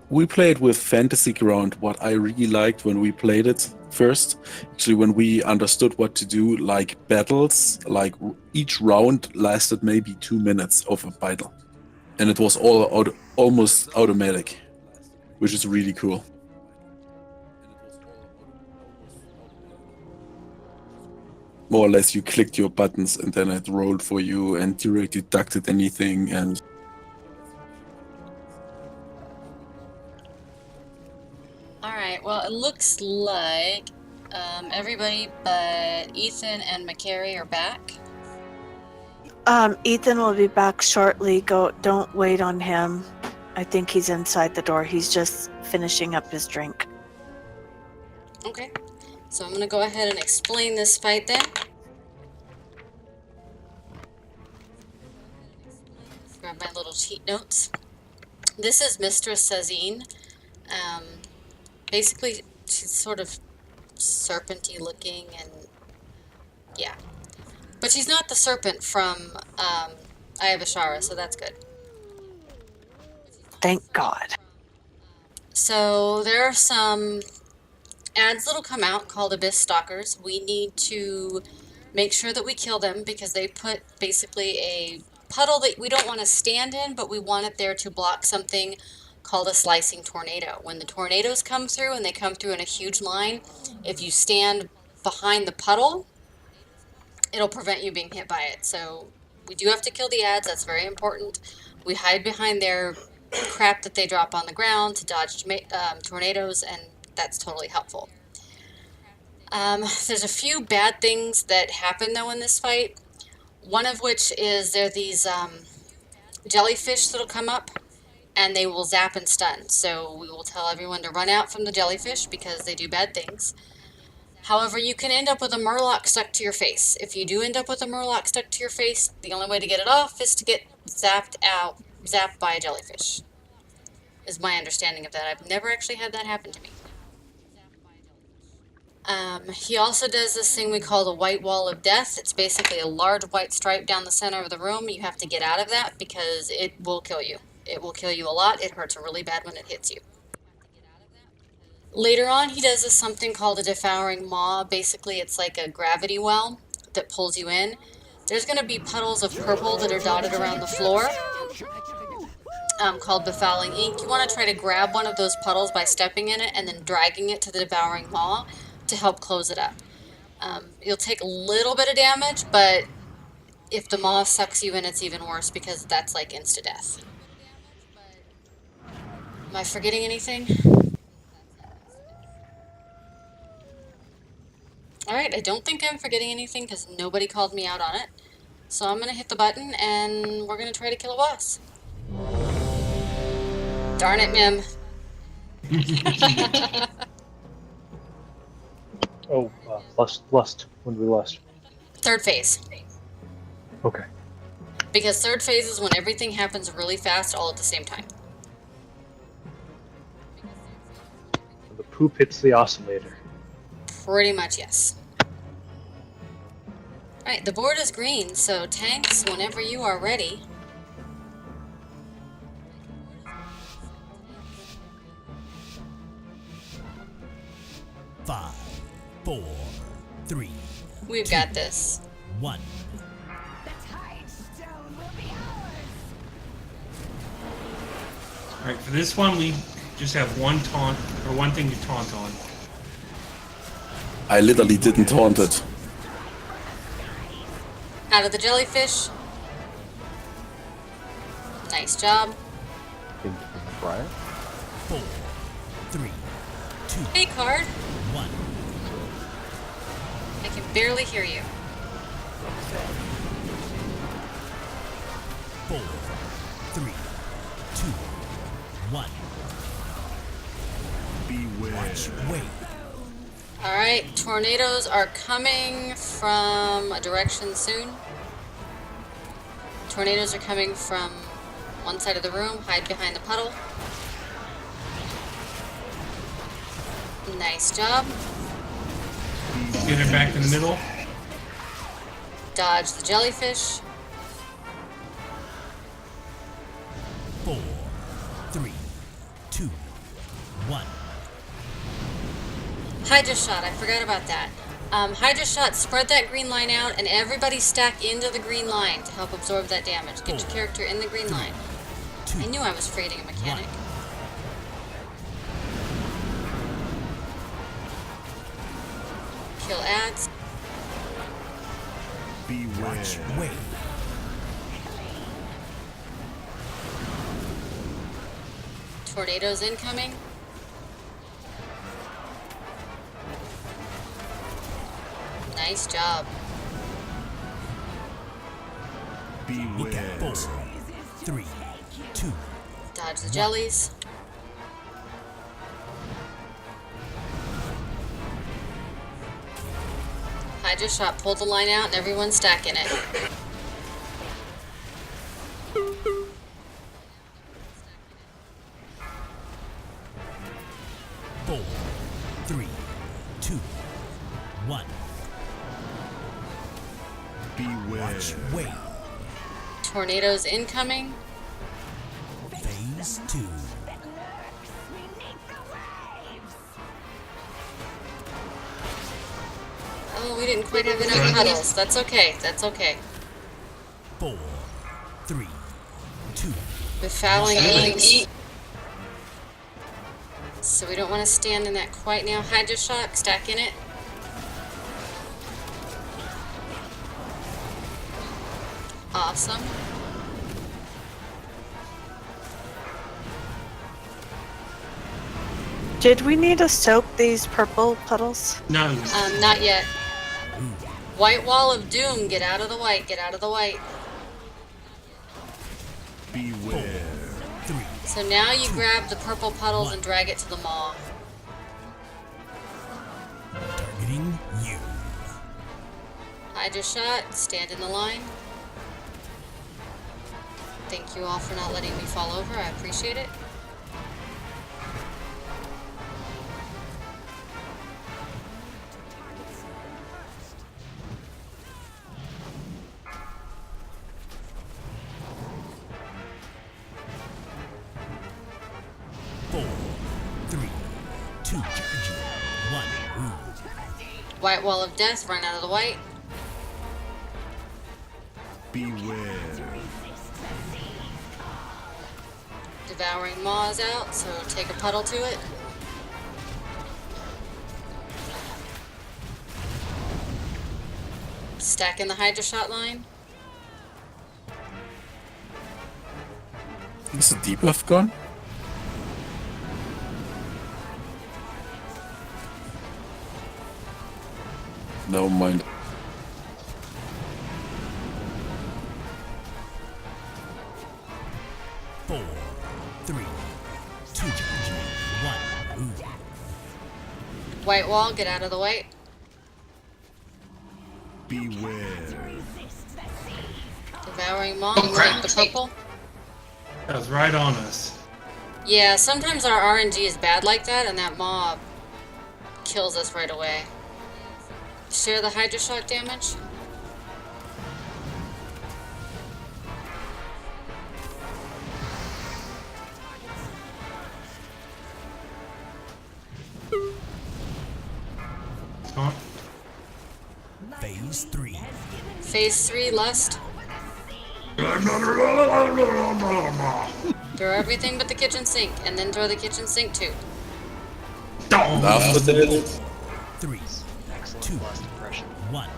We played with Fantasy Ground. What I really liked when we played it first, actually when we understood what to do, like battles, like each round lasted maybe 2 minutes of a battle, and it was all almost automatic, which is really cool. More or less, you clicked your buttons and then it rolled for you and directly deducted anything. And Alright, well, it looks like everybody but Ethan and McCary are back. Ethan will be back shortly. Don't wait on him. I think he's inside the door. He's just finishing up his drink. Okay, so I'm gonna go ahead and explain this fight then. Grab my little cheat notes. This is Mistress Sazine. Basically, she's sort of serpenty looking, and yeah. But she's not the serpent from Eye of Ashara, so that's good. Thank God. So there are some ads that'll come out called Abyss Stalkers. We need to make sure that we kill them because they put basically a puddle that we don't want to stand in, but we want it there to block something called a slicing tornado. When the tornadoes come through and they come through in a huge line, if you stand behind the puddle, it'll prevent you being hit by it. So we do have to kill the ads. That's very important. We hide behind their crap that they drop on the ground to dodge tornadoes, and that's totally helpful. There's a few bad things that happen though in this fight. One of which is there are these jellyfish that'll come up and they will zap and stun. So we will tell everyone to run out from the jellyfish because they do bad things. However, you can end up with a murloc stuck to your face. If you do end up with a murloc stuck to your face, the only way to get it off is to get zapped by a jellyfish. Is my understanding of that. I've never actually had that happen to me. He also does this thing we call the white wall of death. It's basically a large white stripe down the center of the room. You have to get out of that because it will kill you. It will kill you a lot. It hurts really bad when it hits you. Later on, he does this something called a devouring maw. Basically, it's like a gravity well that pulls you in. There's going to be puddles of purple that are dotted around the floor, called befouling ink. You want to try to grab one of those puddles by stepping in it and then dragging it to the devouring maw to help close it up. You'll take a little bit of damage, but if the maw sucks you in, it's even worse because that's like insta-death. Am I forgetting anything? Alright, I don't think I'm forgetting anything because nobody called me out on it. So I'm going to hit the button and we're going to try to kill a boss. Darn it, Mim. Oh, lust. When do we lust? Third phase. Okay. Because third phase is when everything happens really fast all at the same time. The poop hits the oscillator. Pretty much, yes. Alright, the board is green, so tanks, whenever you are ready. Five, 4, 3. We've got this. 1. Alright, for this one, we just have one taunt, or one thing to taunt on. I literally didn't taunt it. Out of the jellyfish. Nice job. Right. 4, 3, 2. Hey, card. 1. I can barely hear you. 4, 3, 2, 1. Beware. Watch, wait. Alright, tornadoes are coming from a direction soon. Tornadoes are coming from one side of the room. Hide behind the puddle. Nice job. Get it back in the middle. Dodge the jellyfish. 4, 3, 2, 1. Hydra shot, I forgot about that. Hydra shot, spread that green line out and everybody stack into the green line to help absorb that damage. Get your character in the green line. I knew I was freighting a mechanic. Kill ads. Beware. Watch, wait. Tornadoes incoming. Nice job. Beware. 4, 3, 2. Dodge the jellies. Hydra shot, pulled the line out and everyone's stacking it. Four, 3, 4, 3, 2, 1. Beware. Watch wave. Tornadoes incoming. Phase 2. Oh, we didn't quite have enough puddles. That's okay. That's okay. 4, 3, 2. Befouling inks. So we don't want to stand in that quite now. Hydro Shock, stack in it. Awesome. Did we need to soak these purple puddles? No. Not yet. White Wall of Doom, get out of the white, get out of the white. Beware. So now you grab the purple puddles and drag it to the maw. Targeting you. Hydro Shot, stand in the line. Thank you all for not letting me fall over, I appreciate it. White Wall of Death, run out of the white. Beware. Devouring Maw is out, so take a puddle to it. Stack in the Hydro Shot line. Is the debuff gone? Never mind. Four, 3, 2, 1. Ooh. White Wall, get out of the white. Beware. Devouring Maw, take the purple. That was right on us. Yeah, sometimes our RNG is bad like that, and that Maw kills us right away. Share the Hydro Shock damage. Phase 3. Phase 3, Lust. Throw everything but the kitchen sink, and then throw the kitchen sink too. After that, 3, 2, 1.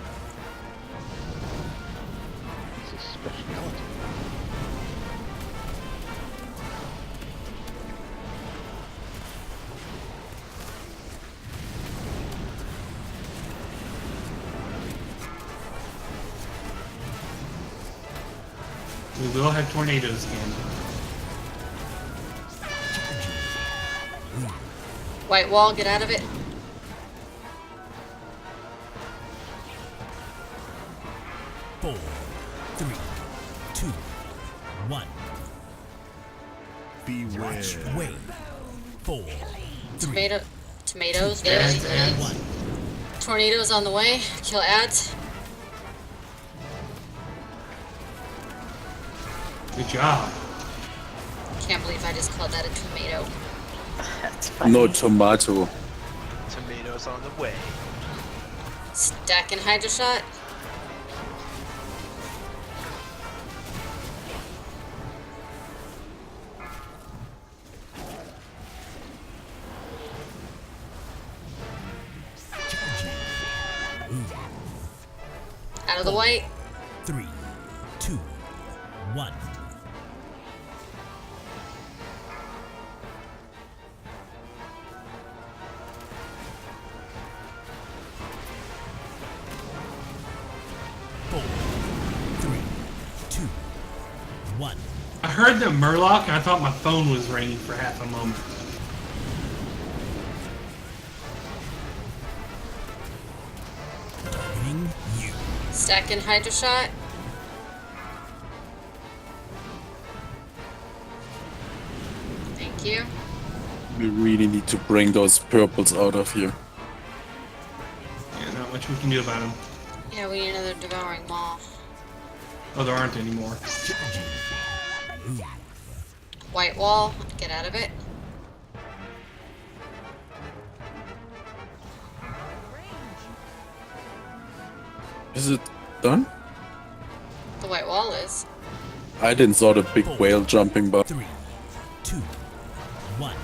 We will have tornadoes again. White Wall, get out of it. Four, 3, 2, 1. Beware. Watch wave. 4, 3, Tomatoes, Ads, ads. 1. Tornadoes on the way. Kill ads. Good job. Can't believe I just called that a tomato. That's funny. no tomato. Tomatoes on the way. Stack and Hydro Shot. Out of the white. 3, 2, 1. Four, 3, 2, 1. I heard the Murloc and I thought my phone was ringing for half a moment. Targeting you. Stack and Hydro Shot. Thank you. We really need to bring those purples out of here. Yeah, not much we can do about them. Yeah, we need another devouring maw. Oh, there aren't anymore. White wall, get out of it. Is it done? The white wall is. I didn't saw the big whale jumping by. 3, 2, 1.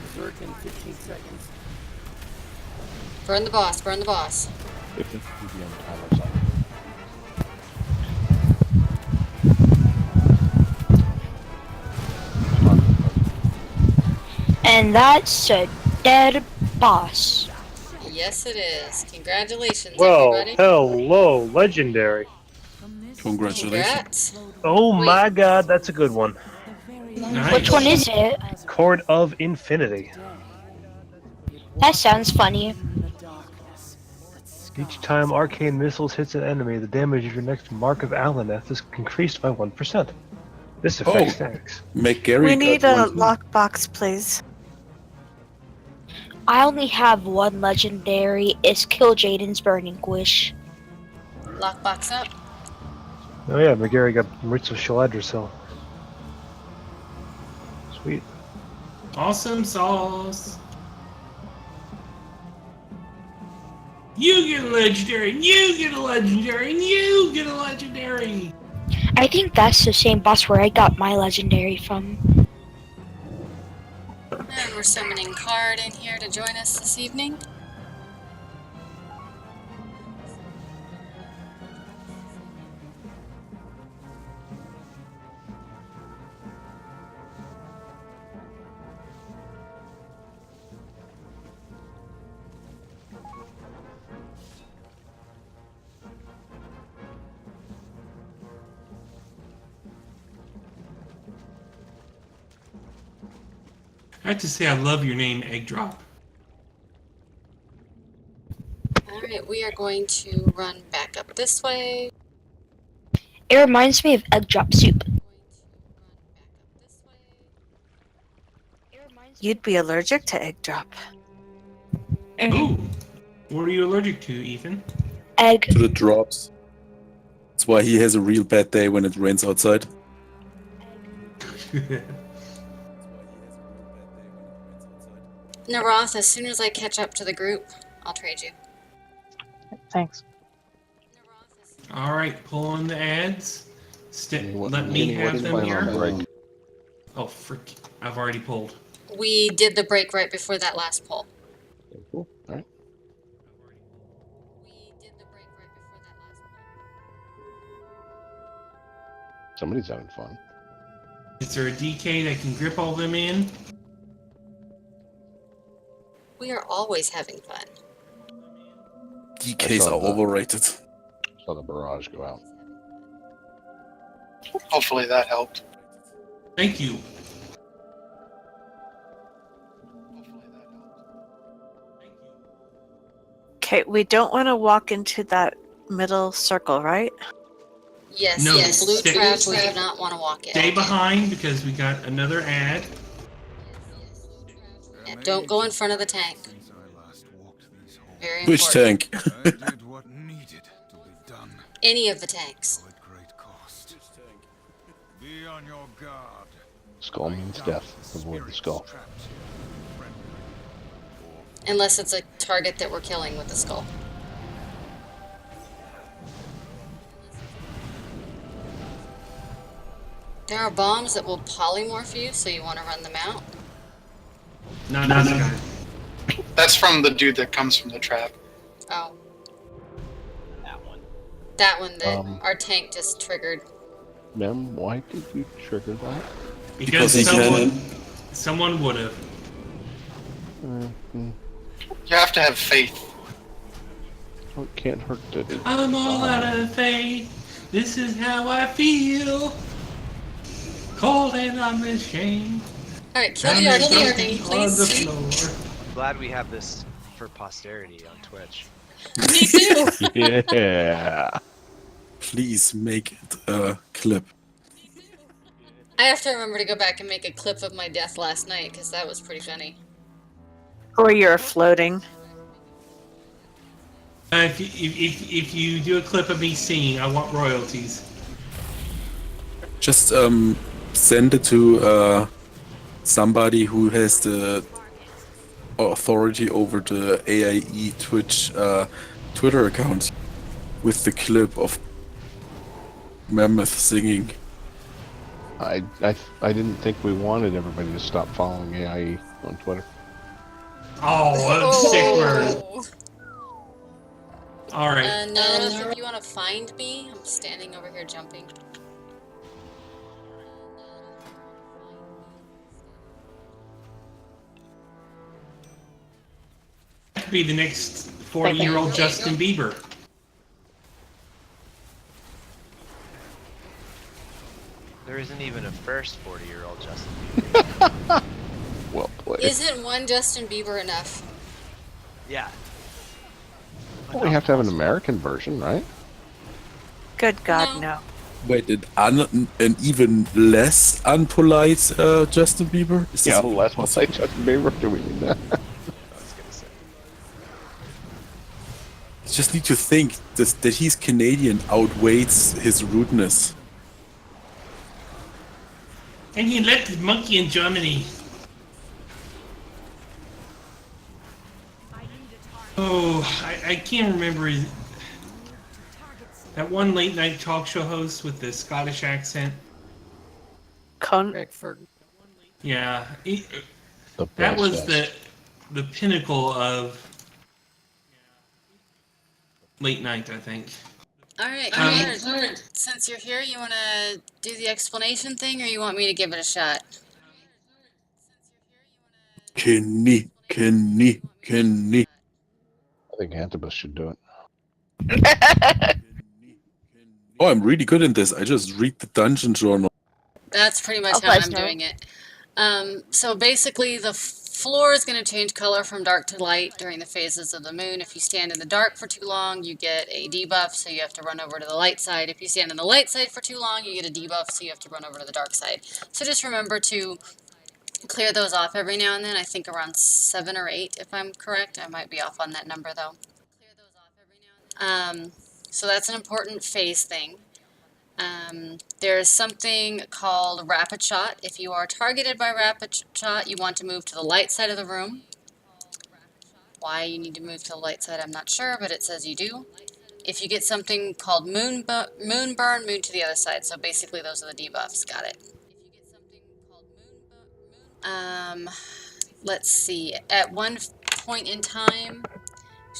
Berserk in 15 seconds. Burn the boss, burn the boss. 50 PBM timer's on. And that's a dead boss. Yes, it is. Congratulations, Well, everybody. hello, legendary. Congratulations. Congrats. Oh my god, that's a good one. Nice. Which one is it? Chord of Infinity. That sounds funny. Each time arcane missiles hits an enemy, the damage of your next Mark of Alaneth is increased by 1%. This affects stacks. Make Gary We need got a one too. lockbox, please. I only have one legendary. It's Kill Jaden's Burning Wish. Lockbox up. Oh yeah, McGarry got Maritza Shaladricel. Sweet. Awesome sauce. You get a legendary, and you get a legendary, and you get a legendary. I think that's the same boss where I got my legendary from. And we're summoning Card in here to join us this evening. I have to say, I love your name, Egg Drop. Alright, we are going to run back up this way. It reminds me of egg drop soup. You'd be allergic to egg drop. Ooh. What are you allergic to, Ethan? Egg. To the drops. That's why he has a real bad day when it rains outside. Naroth, as soon as I catch up to the group, I'll trade you. Thanks. All right, pull on the ads. Let me Kenny, have what's them plan here. on break? Oh, frick. I've already pulled. We did the break right before that last poll. Cool. All right. Somebody's having fun. Is there a DK that can grip all them in? We are always having fun. DKs are overrated. Saw the barrage go out. Hopefully that helped. Thank you. Okay, we don't want to walk into that middle circle, right? Yes, No, yes. Blue stay- trash, we do not want to walk in. Stay behind because we got another ad. Yeah, don't go in front of the tank. Very Which important. tank? Any of the tanks. Be on your guard. Skull means death. Avoid the skull. Unless it's a target that we're killing with the skull. There are bombs that will polymorph you, so you want to run them out. Not this guy. That's from the dude that comes from the trap. Oh. That one that Um, our tank just triggered. Mem, why did you trigger that? Because he someone would have. Mm-hmm. You have to have faith. Oh, it can't hurt to. I'm all out of faith. This is how I feel. Cold and I'm ashamed. Alright, kill the arcane thing, On the please. floor. I'm glad we have this for posterity on Twitch. Me too. Yeah. Please make it a clip. I have to remember to go back and make a clip of my death last night because that was pretty funny. Or you're floating. If you do a clip of me singing, I want royalties. Just send it to somebody who has the authority over the AIE Twitch Twitter account with the clip of Mammoth singing. I didn't think we wanted everybody to stop following AIE on Twitter. Oh, that's a sick word. All right. Nareth, if you want to find me, I'm standing over here jumping. That could be the next 40-year-old Justin Bieber. There isn't even a first 40-year-old Justin Bieber. Well played. Isn't one Justin Bieber enough? Yeah. Well, we have to have an American version, right? Good God, no. Wait, an even less unpolite Justin Bieber? Is Yeah, this less polite Justin Bieber. Do we mean that? You just need to think that he's Canadian outweighs his rudeness. And he left his monkey in Germany. Oh, I can't remember that one late night talk show host with the Scottish accent. Yeah, that was the pinnacle of late night, I think. All right, since you're here, you want to do the explanation thing, or you want me to give it a shot? Kenny. I think Antibus should do it. Oh, I'm really good in this. I just read the dungeon journal. That's pretty much how I'm doing it. So basically, the floor is going to change color from dark to light during the phases of the moon. If you stand in the dark for too long, you get a debuff, so you have to run over to the light side. If you stand on the light side for too long, you get a debuff, so you have to run over to the dark side. So just remember to clear those off every now and then. I think around 7 or 8, if I'm correct. I might be off on that number, though. So that's an important phase thing. There's something called rapid shot. If you are targeted by rapid shot, you want to move to the light side of the room. Why you need to move to the light side, I'm not sure, but it says you do. If you get something called moon burn, move to the other side. So basically those are the debuffs. Got it. Let's see. At one point in time,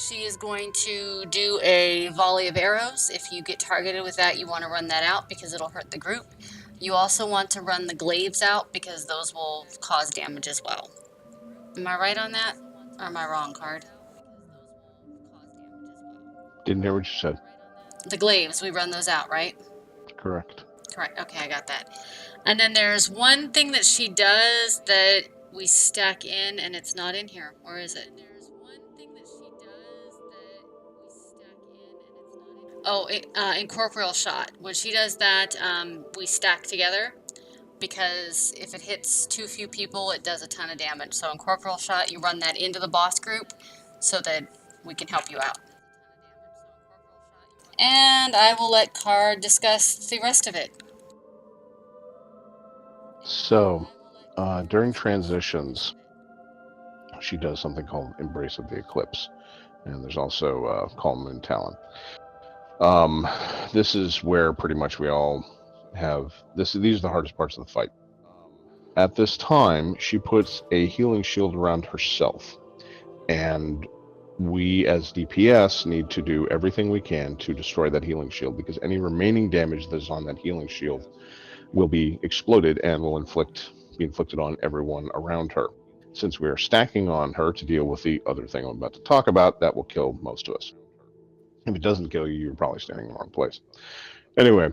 she is going to do a volley of arrows. If you get targeted with that, you want to run that out because it'll hurt the group. You also want to run the glaives out because those will cause damage as well. Am I right on that? Or am I wrong, Card? Didn't hear what you said. The glaives, we run those out, right? Correct. Correct. Okay, I got that. And then there's one thing that she does that we stack in, and it's not in here. Where is it? Oh, incorporeal shot. When she does that, we stack together because if it hits too few people, it does a ton of damage. So incorporeal shot, you run that into the boss group so that we can help you out. And I will let Card discuss the rest of it. So, during transitions, she does something called Embrace of the Eclipse. And there's also Calm Moon Talon. This is where pretty much we all have this. These are the hardest parts of the fight. At this time, she puts a healing shield around herself, and we as DPS need to do everything we can to destroy that healing shield, because any remaining damage that is on that healing shield will be exploded and will be inflicted on everyone around her. Since we are stacking on her to deal with the other thing I'm about to talk about, that will kill most of us. If it doesn't kill you, you're probably standing in the wrong place. Anyway,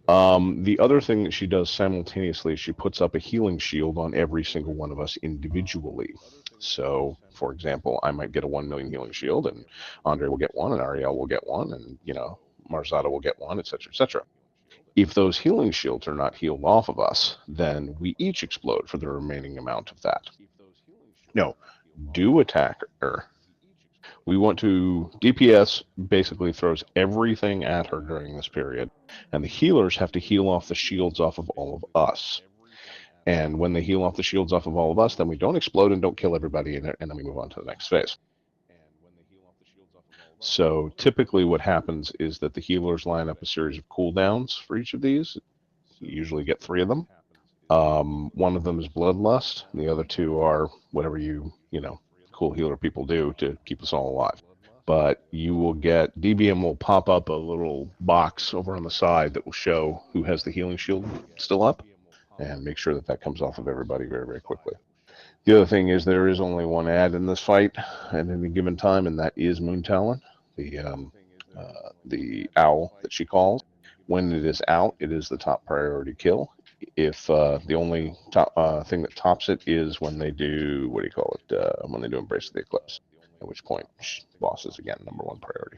The other thing that she does simultaneously is she puts up a healing shield on every single one of us individually. So, for example, I might get a 1 million healing shield, and Andre will get one, and Ariel will get one, and Marzada will get one, etc., etc. If those healing shields are not healed off of us, then we each explode for the remaining amount of that. No, do attack her. We want to... DPS basically throws everything at her during this period, and the healers have to heal off the shields off of all of us. And when they heal off the shields off of all of us, then we don't explode and don't kill everybody, and then we move on to the next phase. So typically what happens is that the healers line up a series of cooldowns for each of these. You usually get 3 of them. One of them is Bloodlust, and the other 2 are whatever cool healer people do to keep us all alive. But you will get... DBM will pop up a little box over on the side that will show who has the healing shield still up, and make sure that comes off of everybody very, very quickly. The other thing is there is only one ad in this fight at any given time, and that is Moontalon, the owl that she calls. When it is out, it is the top priority kill. If the only thing that tops it is when they do, when they do Embrace of the Eclipse, at which point boss is again #1 priority.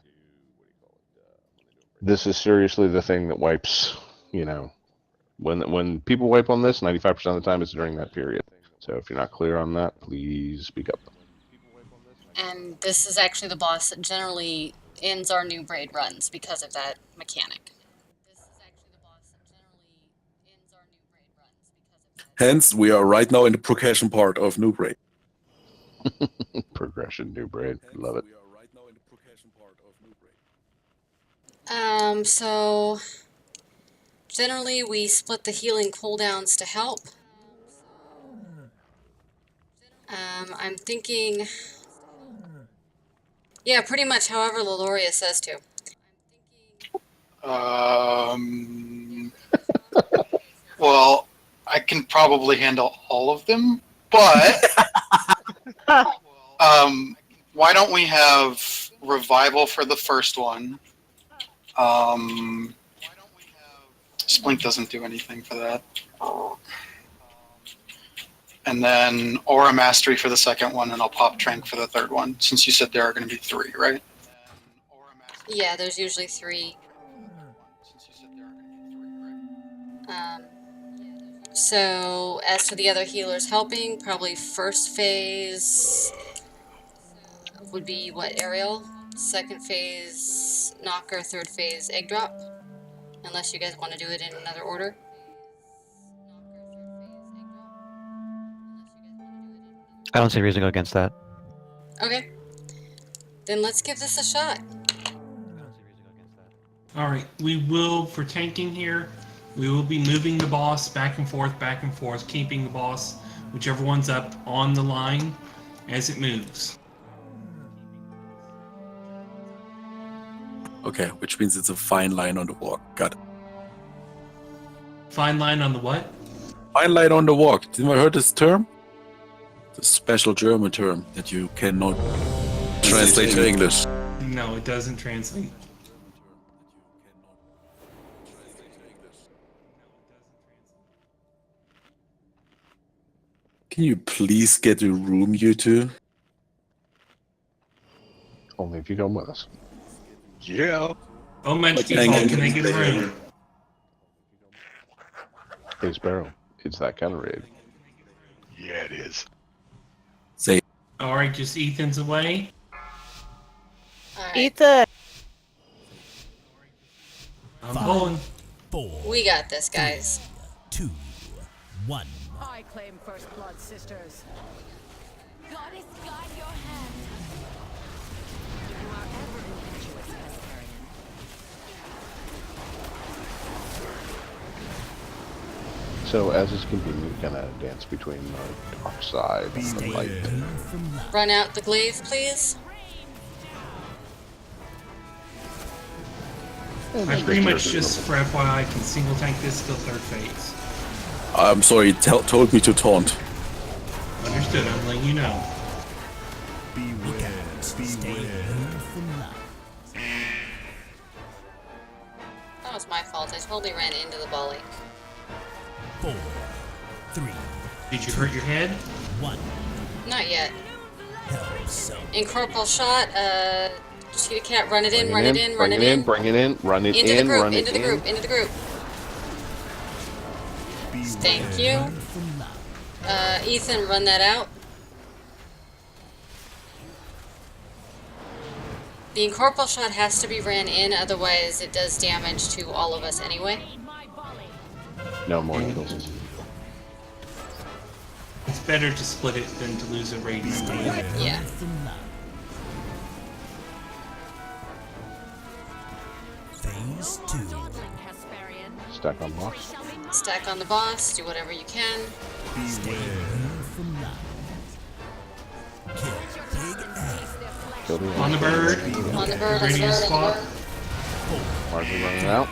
This is seriously the thing that wipes, when people wipe on this, 95% of the time it's during that period. So if you're not clear on that, please speak up. And this is actually the boss that generally ends our Noob Raid runs because of that mechanic. Hence, we are right now in the progression part of Noob Raid. Progression Noob Raid, love it. So generally we split the healing cooldowns to help. I'm thinking, yeah, pretty much however Leloria says to. Well, I can probably handle all of them, but why don't we have Revival for the first one? Splink doesn't do anything for that. And then Aura Mastery for the second one, and I'll pop Trank for the third one, since you said there are going to be 3, right? Yeah, there's usually 3. So as to the other healers helping, probably first phase would be what, Ariel? Second phase Knocker, third phase Egg Drop. Unless you guys want to do it in another order. I don't see a reason to go against that. Okay. Then let's give this a shot. Alright, we will, for tanking here, we will be moving the boss back and forth, keeping the boss, whichever one's up, on the line as it moves. Okay, which means it's a fine line on the walk. Got it. Fine line on the what? Fine line on the walk. Didn't I heard this term? It's a special German term that you cannot translate to English. No, it doesn't translate. Can you please get a room, you two? Only if you come with us. Yeah. Oh, my default, can I get a room? Hey, Sparrow, it's that kind of raid. Yeah, it is. Say. Alright, just Ethan's away. Ethan! I'm pulling. 4. We got this, guys. 2, 1. I claim first blood, sisters. Goddess, guide your hand. You are ever impetuous, Vesperian. So as is convenient, kind of dance between the dark side and the light. Run out the glaive, please. I pretty much just, for FYI, can single tank this till third phase. I'm sorry, told me to taunt. Understood, I'm letting you know. Oh, was my fault. I totally ran into the volley. 4, 3. Did you hurt your head? 1. Not yet. Help so. Incorporeal shot. Cheetah cat, run it in, Bring run it in, run bring it it in. bring it in, run it Into the in, group, run it into the in. group, into the group. Thank you. Ethan, run that out. The incorporeal shot has to be ran in, otherwise it does damage to all of us anyway. No more kills. It's better to split it than to lose a raid member. Yeah. Phase 2. Stack on boss. Stack on the boss, do whatever you can. Stay away from love. Kill big F. Kill the On the bird. On the bird, on the Ready to bird, spot. Margie running out.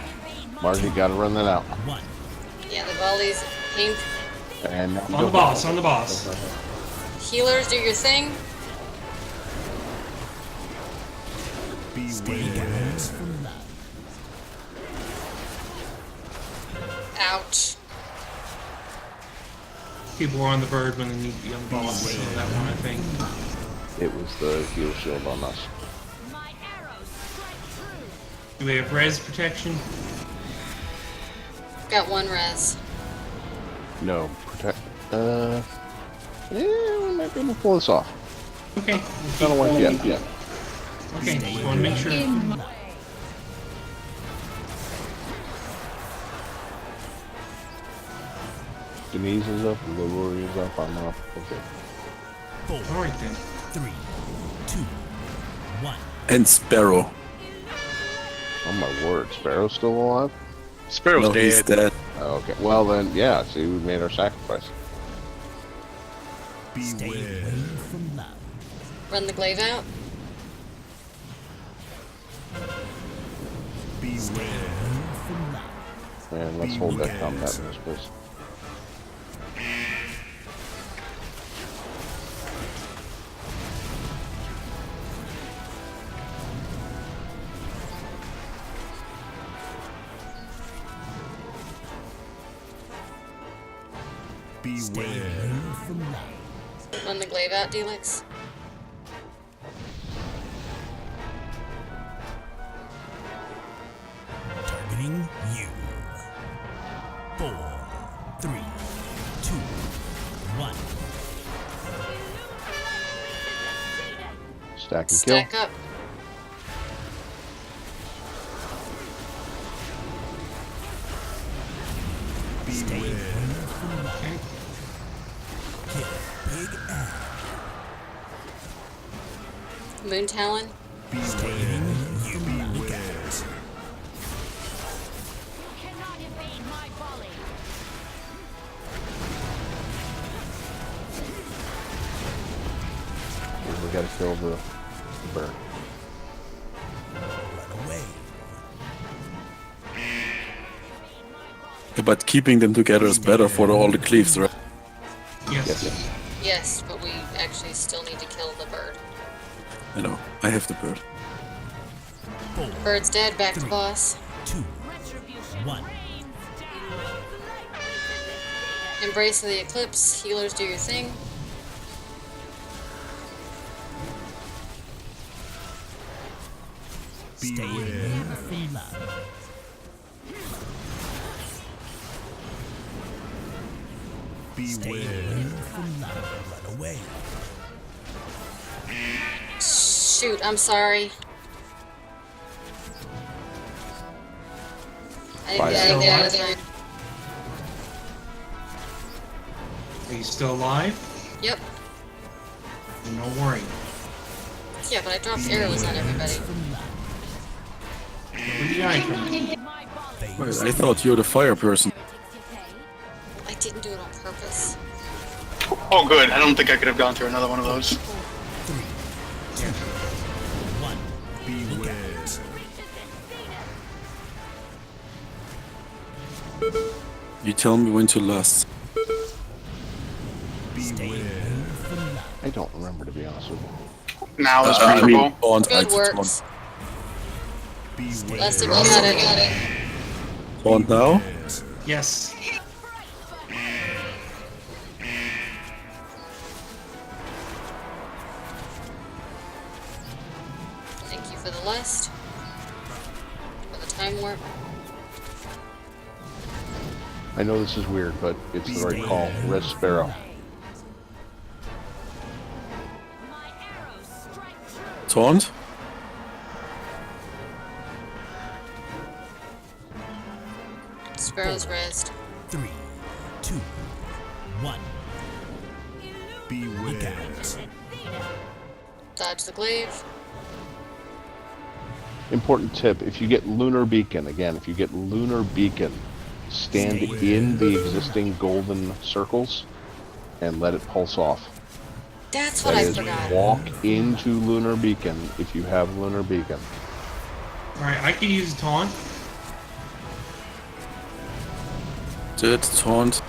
Margie gotta run that out. Yeah, the volley's painful. And On the boss, on the boss. Healers, do your thing. Stay away from love. Ouch. People were on the bird when they need to be on the boss. So that one, I think. it was the heal shield on us. Do we have res protection? Got one res. No, protect. Yeah, we might be able to pull this off. Okay. Not a wipe yet. Yeah. Okay, just want to make sure. Denise is up, Leroy is up, I'm up. Okay. 4. All right then. 3, 2, 1. And Sparrow. Oh my word, Sparrow's still alive? Sparrow's No, he's dead. Oh, okay. Well then, yeah. See, we made our sacrifice. Stay away from love. Run the glaive out. Stay away from love. And let's hold that combat in this place. Stay away from love. Run the glaive out, Delix. Targeting you. 4, 3, 2, 1. Stack and kill. Stack up. Stay away from love. Kill big F. Moon Talon. Targeting you. Guys. We gotta kill the bird. Run away. Yeah, but keeping them together is better for all the cleaves, right? Yes. Yes, but we actually still need to kill the bird. I know. I have the bird. 4, Bird's dead, back to boss. 2, 1. Embrace of the Eclipse. Healers, do your thing. Stay away from love. Stay away from love. Run away. Shoot, I'm sorry. I didn't get out of there. Are you still alive? Yep. No worry. Yeah, but I dropped arrows on everybody. Where did I come in? Well, I thought you're the fire person. I didn't do it on purpose. Oh, good. I don't think I could have gone through another one of those. 3, 2, 1. Beware. You tell me when to last. Stay away from love. I don't remember, to be honest with you. Now is on preferable. Good works. Lester, you got it. On now? Yes. Thank you for the list. For the time warp. I know this is weird, but it's the right call. Red Sparrow. Taunt? Sparrow's raised. 3, 2, 1. Beware. Dodge the glaive. Important tip, if you get Lunar Beacon, again, if you get Lunar Beacon, stand in the existing golden circles and let it pulse off. That's what That I is, forgot. walk into Lunar Beacon if you have Lunar Beacon. Alright, I can use a taunt. Did taunt.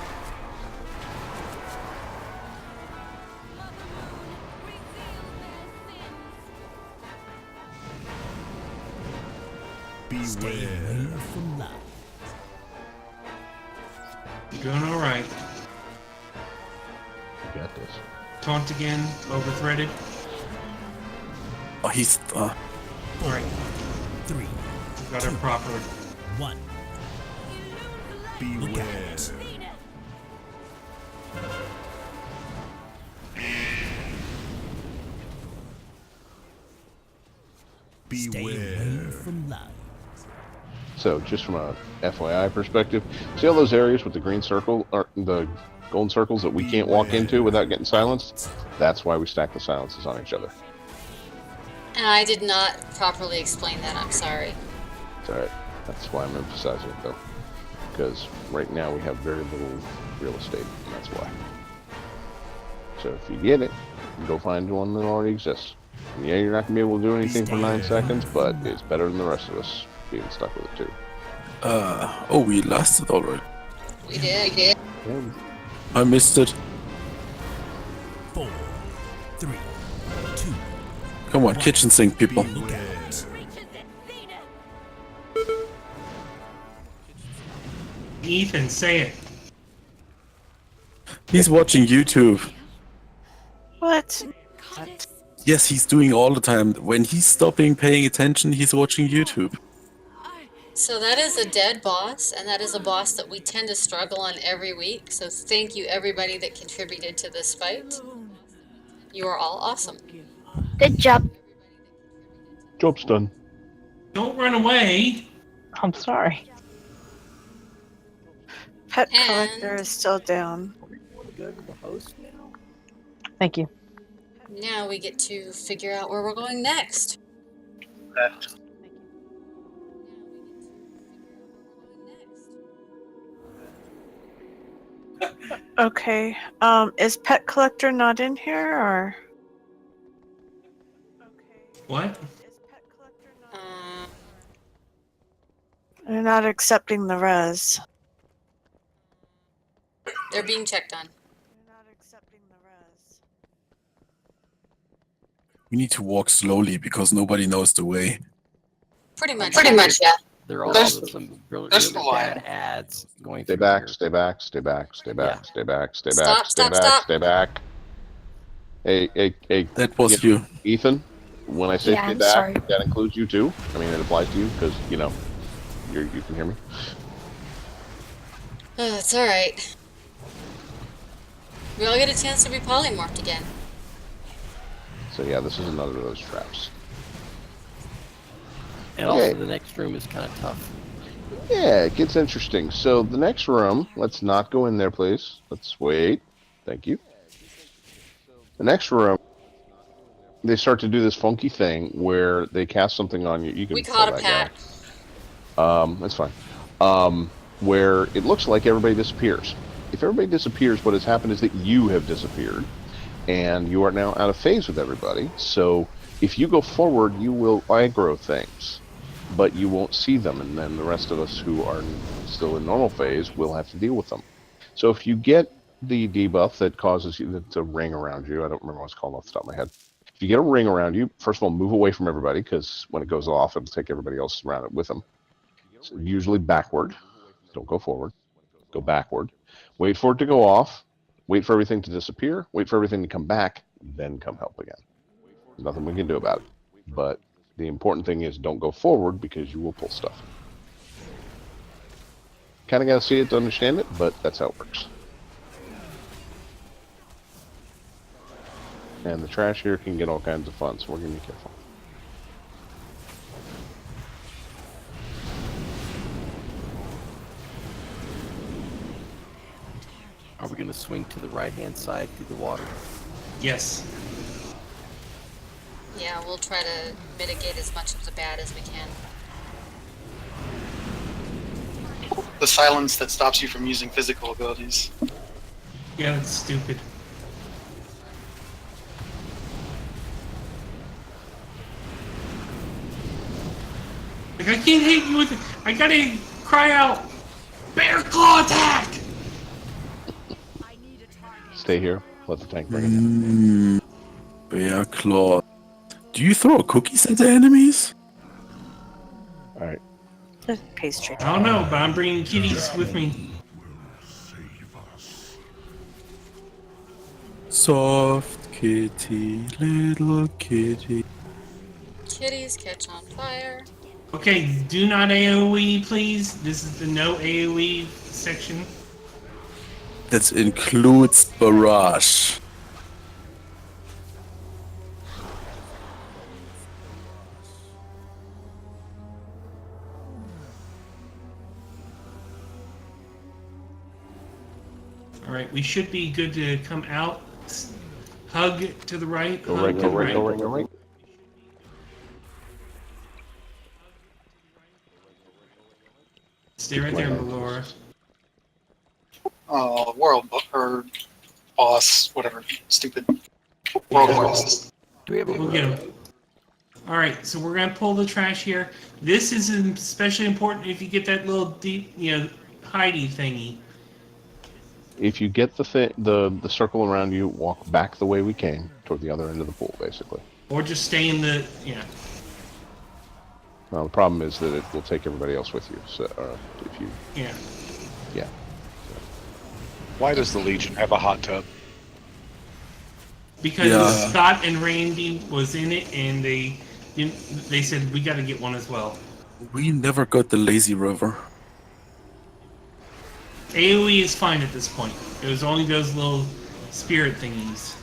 Beware. From life. You're doing alright. You got this. Taunt again, overthreaded. Oh, he's. Alright. 3. Got it properly. 1. Beware. Beware. From life. So, just from a FYI perspective, see all those areas with the green circle, or the golden circles that we can't walk into without getting silenced? That's why we stack the silences on each other. And I did not properly explain that. I'm sorry. It's alright. That's why I'm emphasizing it, though. Because right now we have very little real estate, and that's why. So if you get it, go find one that already exists. And yeah, you're not going to be able to do anything for 9 seconds, but it's better than the rest of us being stuck with it, too. Oh, we lasted already. We did. Yeah. I missed it. 4, 3, 2. Come on, kitchen sink, people. Ethan, say it. He's watching YouTube. What? Yes, he's doing all the time. When he's stopping paying attention, he's watching YouTube. So that is a dead boss, and that is a boss that we tend to struggle on every week. So thank you everybody that contributed to this fight. You are all awesome. Good job. Job's done. Don't run away. I'm sorry. Pet collector is still down. Go to the host now. Thank you. Now we get to figure out where we're going next. Okay. Is pet collector not in here, or? What? They're not accepting the res. They're being checked on. We need to walk slowly because nobody knows the way. Pretty much, yeah. There are also also some really bad ads going Stay through back, here. stay back, stay back, stay back, stay back, stay Stop, back, stay stop, back, stop. stay back. Hey. That was you. Ethan, when I say Yeah, stay I'm back, sorry. that includes you too? I mean, it applies to you because, you know, you can hear me. Oh, it's alright. We all get a chance to be polymorphed again. So yeah, this is another of those traps. And Okay. also the next room is kind of tough. Yeah, it gets interesting. So the next room, let's not go in there, please. Let's wait. Thank you. The next room, they start to do this funky thing where they cast something on you. You can We pull caught a that Pat. guy. That's fine. Where it looks like everybody disappears. If everybody disappears, what has happened is that you have disappeared, and you are now out of phase with everybody. So if you go forward, you will aggro things, but you won't see them, and then the rest of us who are still in normal phase will have to deal with them. So if you get the debuff that causes you to ring around you, I don't remember what it's called off the top of my head. If you get a ring around you, first of all, move away from everybody, because when it goes off, it'll take everybody else around it with them. So usually backward. don't go forward. Go backward. Wait for it to go off. Wait for everything to disappear. Wait for everything to come back. Then come help again. There's nothing we can do about it. But the important thing is don't go forward because you will pull stuff. Kind of got to see it to understand it, but that's how it works. And the trash here can get all kinds of fun, so we're going to be careful. Are we going to swing to the right-hand side through the water? Yes. Yeah, we'll try to mitigate as much of the bad as we can. The silence that stops you from using physical abilities. Yeah, that's stupid. Like, I can't hit you with it. I gotta cry out, bear claw attack! Stay here. Let the tank bring it down. Bear claw. Do you throw cookies at the enemies? Alright. Pastry. I don't know, but I'm bringing kitties with me. Soft kitty, little kitty. Kitties catch on fire. Okay, do not AoE, please. This is the no AoE section. That includes barrage. Alright, we should be good to come out. Hug to the right. Go hug right, to go the right, go right, go right. Stay right there, Laura. World or boss, whatever. Stupid. World boss. Do we have a We'll get him. Alright, so we're gonna pull the trash here. This is especially important if you get that little deep, hidey thingy. If you get the circle around you, walk back the way we came, toward the other end of the pool, basically. Or just stay in the, Well, the problem is that it will take everybody else with you. So, if you, Yeah. yeah. Why does the Legion have a hot tub? Because Scott and Randy was in it, and they said we got to get one as well. We never got the lazy river. AoE is fine at this point. It was only those little spirit thingies.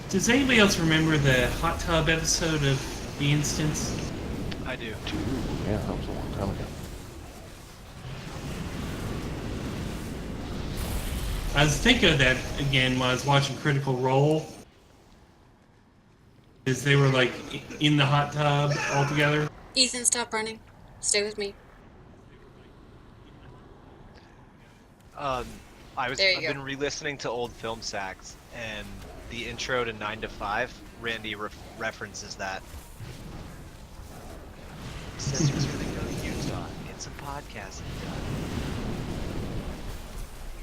Does anybody else remember the hot tub episode of The Instance? I do. Yeah, that was a long time ago. I was thinking of that again when I was watching Critical Role. Is they were like in the hot tub all together. Ethan, stop running. Stay with me. I've There you go. been re-listening to old film sacks, and the intro to 9 to 5, Randy references that. He says he was going to go to Utah and get some podcasting done.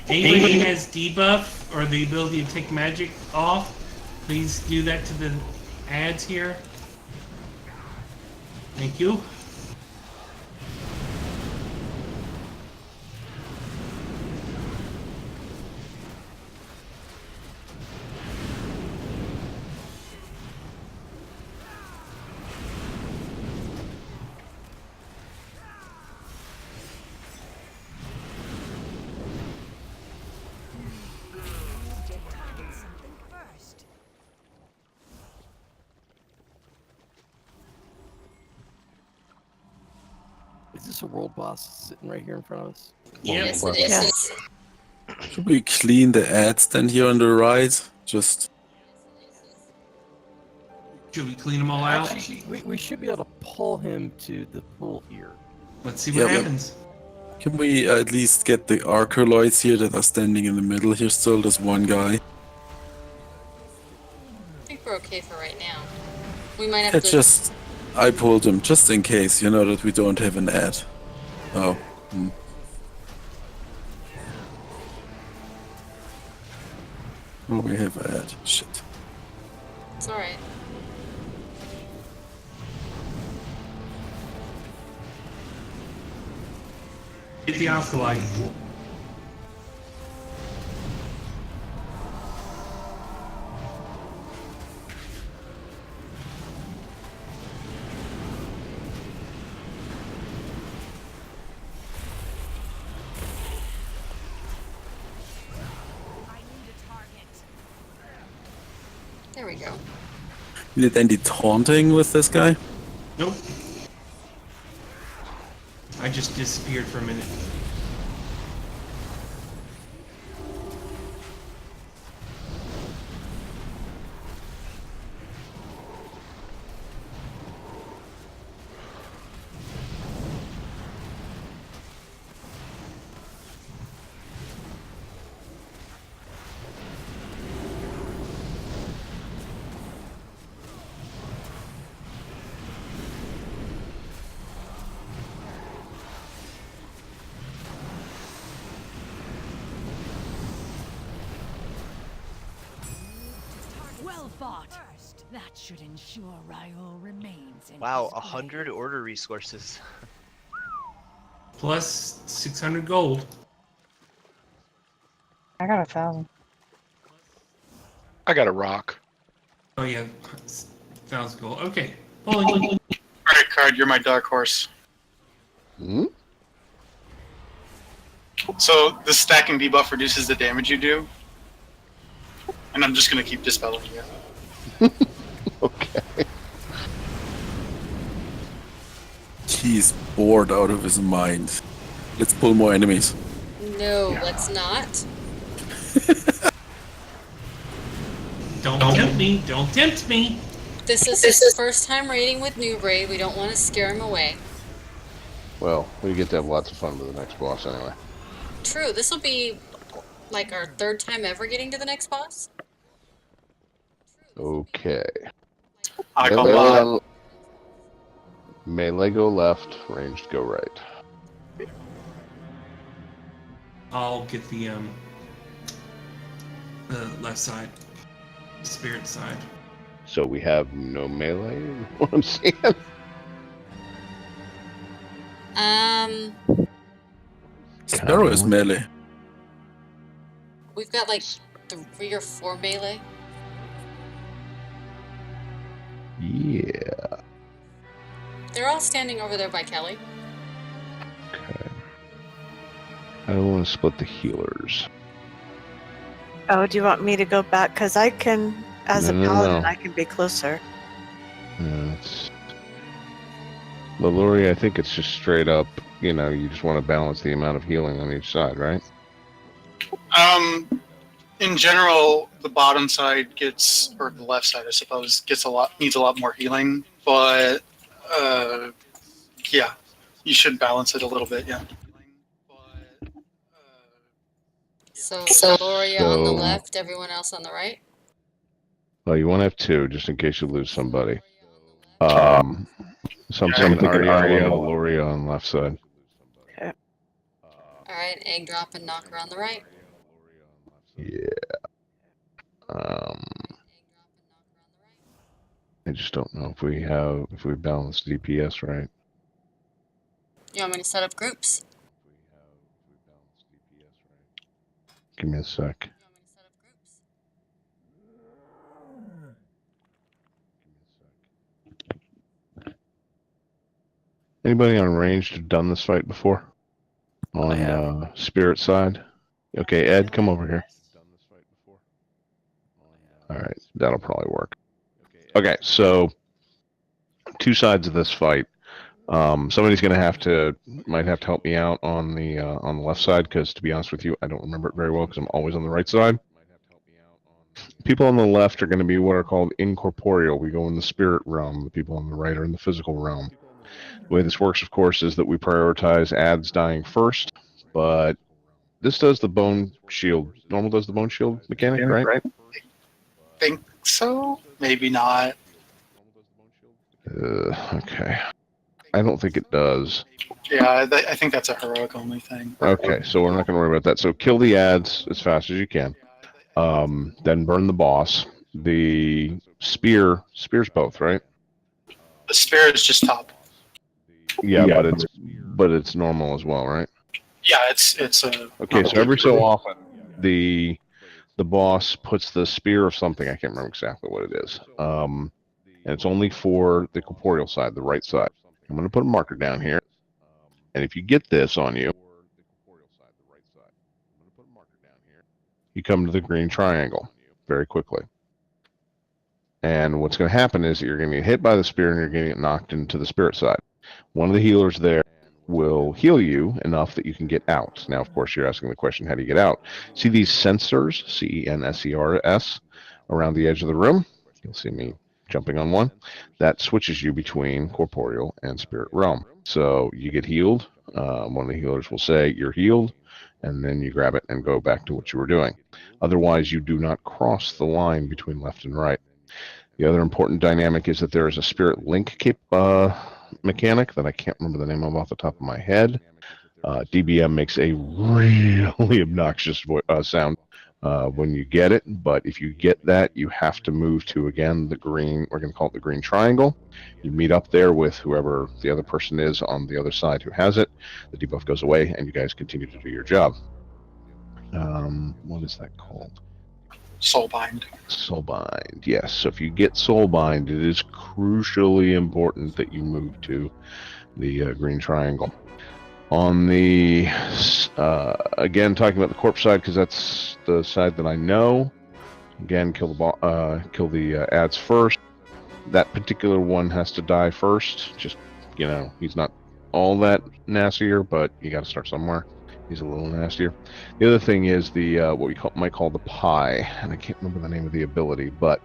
Anybody who has debuff or the ability to take magic off, please do that to the ads here. Thank you. Is this a world boss sitting right here in front of us? Yes, it is. Yes. Should we clean the ads then here on the right? Just should we clean them all out? Actually, we should be able to pull him to the pool here. Let's see what happens. Can we at least get the arcoloids here that are standing in the middle here still? There's one guy. I think we're okay for right now. We might have It's to... just, I pulled him just in case, that we don't have an ad. Oh. Oh, we have a ad. Shit. It's alright. Get the alkali. There we go. You did any taunting with this guy? Nope. I just disappeared for a minute. Well fought. That should ensure Raoul remains in Wow, his 100 order resources. Plus 600 gold. I got 1,000. I got a rock. Oh yeah, 1,000 gold. Okay. Pulling. Credit card, you're my dark horse. Hmm? So the stacking debuff reduces the damage you do, and I'm just gonna keep dispelling you. Okay. He's bored out of his mind. Let's pull more enemies. No, let's not. Don't tempt me. Don't tempt me. This is his first time raiding with Noob Raid. We don't want to scare him away. Well, we get to have lots of fun with the next boss anyway. True, this will be like our third time ever getting to the next boss. Okay. I call Melee, melee go left, ranged go right. I'll get the left side, spirit side. So we have no melee. What I'm saying. Sparrow is melee. We've got like 3 or 4 melee. Yeah. They're all standing over there by Kelly. Okay. I don't want to split the healers. Oh, do you want me to go back? Because I can, as No, a paladin, no. I can be closer. It's... Lori, I think it's just straight up, you know, you just want to balance the amount of healing on each side, right? In general, the bottom side gets, or the left side, I suppose, needs a lot more healing. But yeah, you should balance it a little bit. Yeah. So Gloria on the left, everyone else on the right. Well, you want to have 2, just in case you lose somebody. So I'm thinking Ariella, Loria on left side. Okay. Alright, egg drop and knocker on the right. Yeah. I just don't know if we balance DPS right. You want me to set up groups? Give me a sec. Anybody on ranged have done this fight before? On spirit side? Okay, Ed, come over here. Alright, that'll probably work. Okay, so 2 sides of this fight. Somebody's might have to help me out on the left side, because to be honest with you, I don't remember it very well because I'm always on the right side. People on the left are going to be what are called incorporeal. We go in the spirit realm. The people on the right are in the physical realm. The way this works, of course, is that we prioritize ads dying first, but this does the bone shield. Normal does the bone shield mechanic, right? Think so? Maybe not. Okay. I don't think it does. Yeah, I think that's a heroic only thing. Okay, so we're not going to worry about that. So kill the ads as fast as you can. Then burn the boss. The spears both, right? The spear is just top. Yeah, but it's normal as well, right? Yeah, it's a. Okay, so every so often the boss puts the spear of something. I can't remember exactly what it is. And it's only for the corporeal side, the right side. I'm going to put a marker down here, and if you get this on you, you come to the green triangle very quickly. And what's going to happen is that you're going to get hit by the spear and you're going to get knocked into the spirit side. One of the healers there will heal you enough that you can get out. Now, of course, you're asking the question, how do you get out? See these sensors, CENSERS, around the edge of the room? You'll see me jumping on one. That switches you between corporeal and spirit realm. So you get healed. One of the healers will say, you're healed, and then you grab it and go back to what you were doing. Otherwise, you do not cross the line between left and right. The other important dynamic is that there is a spirit link mechanic that I can't remember the name of off the top of my head. DBM makes a really obnoxious sound when you get it, but if you get that, you have to move to, again, the green, we're going to call it the green triangle. You meet up there with whoever the other person is on the other side who has it. The debuff goes away, and you guys continue to do your job. What is that called? Soulbind. Soulbind, yes. So if you get Soulbind, it is crucially important that you move to the green triangle. On the, again, talking about the corpse side, because that's the side that I know. Again, kill the ads first. That particular one has to die first. Just, he's not all that nastier, but you got to start somewhere. He's a little nastier. The other thing is the what we might call the pie, and I can't remember the name of the ability, but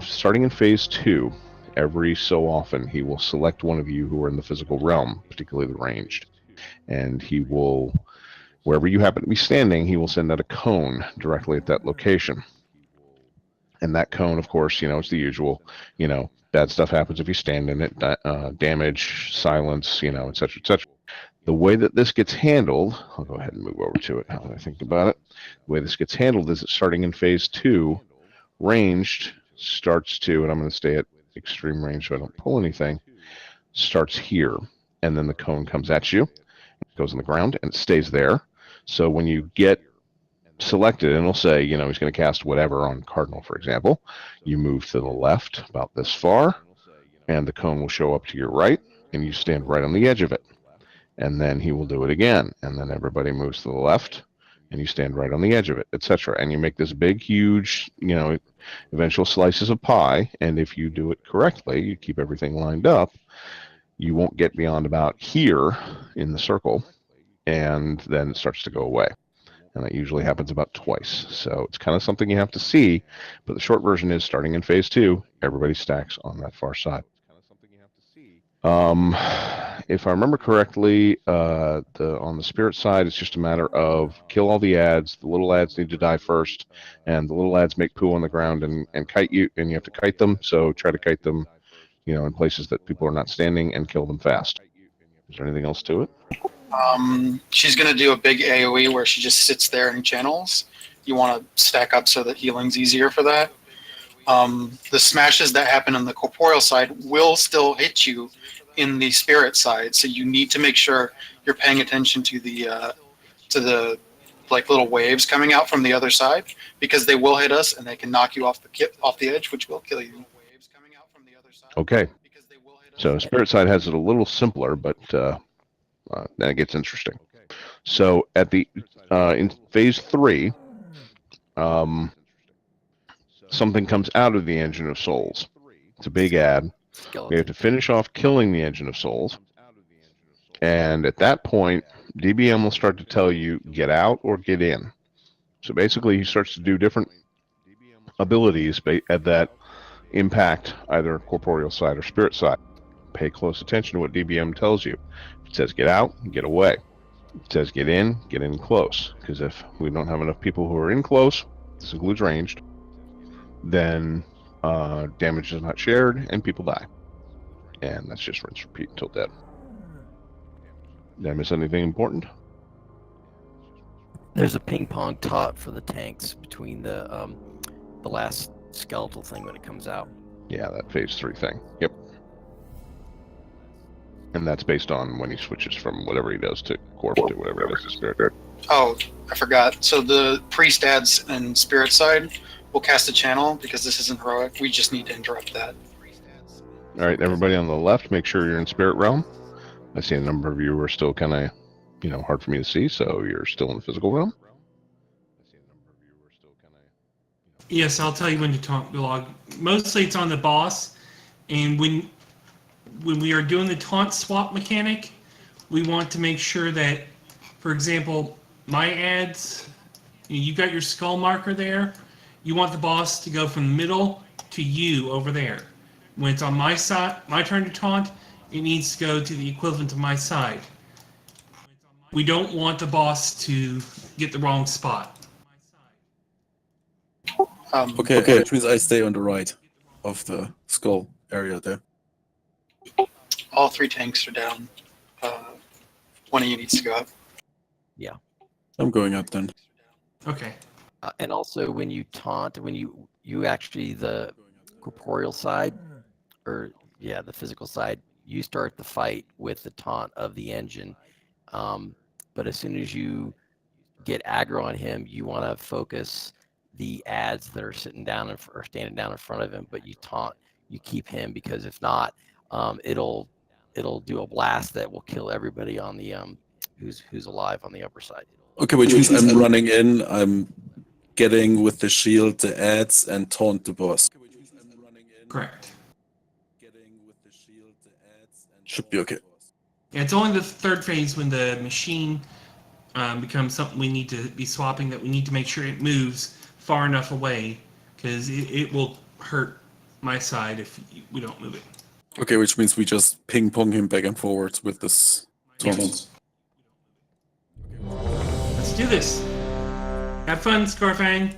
starting in phase 2, every so often he will select one of you who are in the physical realm, particularly the ranged, and he will, wherever you happen to be standing, he will send out a cone directly at that location. And that cone, of course, it's the usual, bad stuff happens if you stand in it, damage, silence, et cetera, et cetera. The way that this gets handled, I'll go ahead and move over to it now that I think about it. The way this gets handled is that starting in phase 2, ranged starts to, and I'm going to stay at extreme range so I don't pull anything, starts here, and then the cone comes at you, it goes on the ground, and it stays there. So when you get selected, and it'll say, he's going to cast whatever on Cardinal, for example, you move to the left about this far, and the cone will show up to your right, and you stand right on the edge of it. And then he will do it again, and then everybody moves to the left, and you stand right on the edge of it, etc. And you make this big, huge, eventual slices of pie, and if you do it correctly, you keep everything lined up, you won't get beyond about here in the circle, and then it starts to go away. And that usually happens about twice. So it's kind of something you have to see, but the short version is starting in phase 2, everybody stacks on that far side. If I remember correctly, on the spirit side, it's just a matter of kill all the ads. The little ads need to die first, and the little ads make poo on the ground and kite you, and you have to kite them. So try to kite them, in places that people are not standing, and kill them fast. Is there anything else to it? She's going to do a big AoE where she just sits there and channels. You want to stack up so that healing's easier for that. The smashes that happen on the corporeal side will still hit you in the spirit side, so you need to make sure you're paying attention to the like little waves coming out from the other side, because they will hit us and they can knock you off the edge, which will kill you. Okay. So spirit side has it a little simpler, but then it gets interesting. So at the in phase 3, something comes out of the Engine of Souls. It's a big ad. We have to finish off killing the Engine of Souls. And at that point, DBM will start to tell you, get out or get in. So basically, he starts to do different abilities that impact either corporeal side or spirit side. Pay close attention to what DBM tells you. If it says get out, get away. If it says get in close. Because if we don't have enough people who are in close, this includes ranged, then damage is not shared and people die. And that's just rinse repeat until dead. Did I miss anything important? There's a ping pong taunt for the tanks between the last skeletal thing when it comes out. Yeah, that phase 3 thing. Yep. And that's based on when he switches from whatever he does to Corp to whatever he does to Spirit. Oh, I forgot. So the priest adds and spirit side will cast a channel because this isn't heroic. We just need to interrupt that. All right, everybody on the left, make sure you're in Spirit Realm. I see a number of you are still kind of, hard for me to see, so you're still in the physical realm. Yes, I'll tell you when to taunt log. Mostly it's on the boss, and when we are doing the taunt swap mechanic, we want to make sure that, for example, my ads, you got your skull marker there. You want the boss to go from the middle to you over there. When it's on my side, my turn to taunt, it needs to go to the equivalent of my side. We don't want the boss to get the wrong spot. Okay, which means I stay on the right of the skull area there. All 3 tanks are down. One of you needs to go up. Yeah. I'm going up then. Okay. And also, when you taunt, when you actually, the corporeal side, or yeah, the physical side, you start the fight with the taunt of the engine. But as soon as you get aggro on him, you want to focus the ads that are sitting down or standing down in front of him. But you taunt, you keep him, because if not, it'll do a blast that will kill everybody on the who's alive on the upper side. Okay, which means I'm running in, I'm getting with the shield the ads and taunt the boss. Correct. Should be okay. Yeah, it's only the third phase when the machine becomes something we need to be swapping, that we need to make sure it moves far enough away, because it will hurt my side if we don't move it. Okay, which means we just ping pong him back and forwards with this taunt. Yes. Let's do this. Have fun, Scarfang.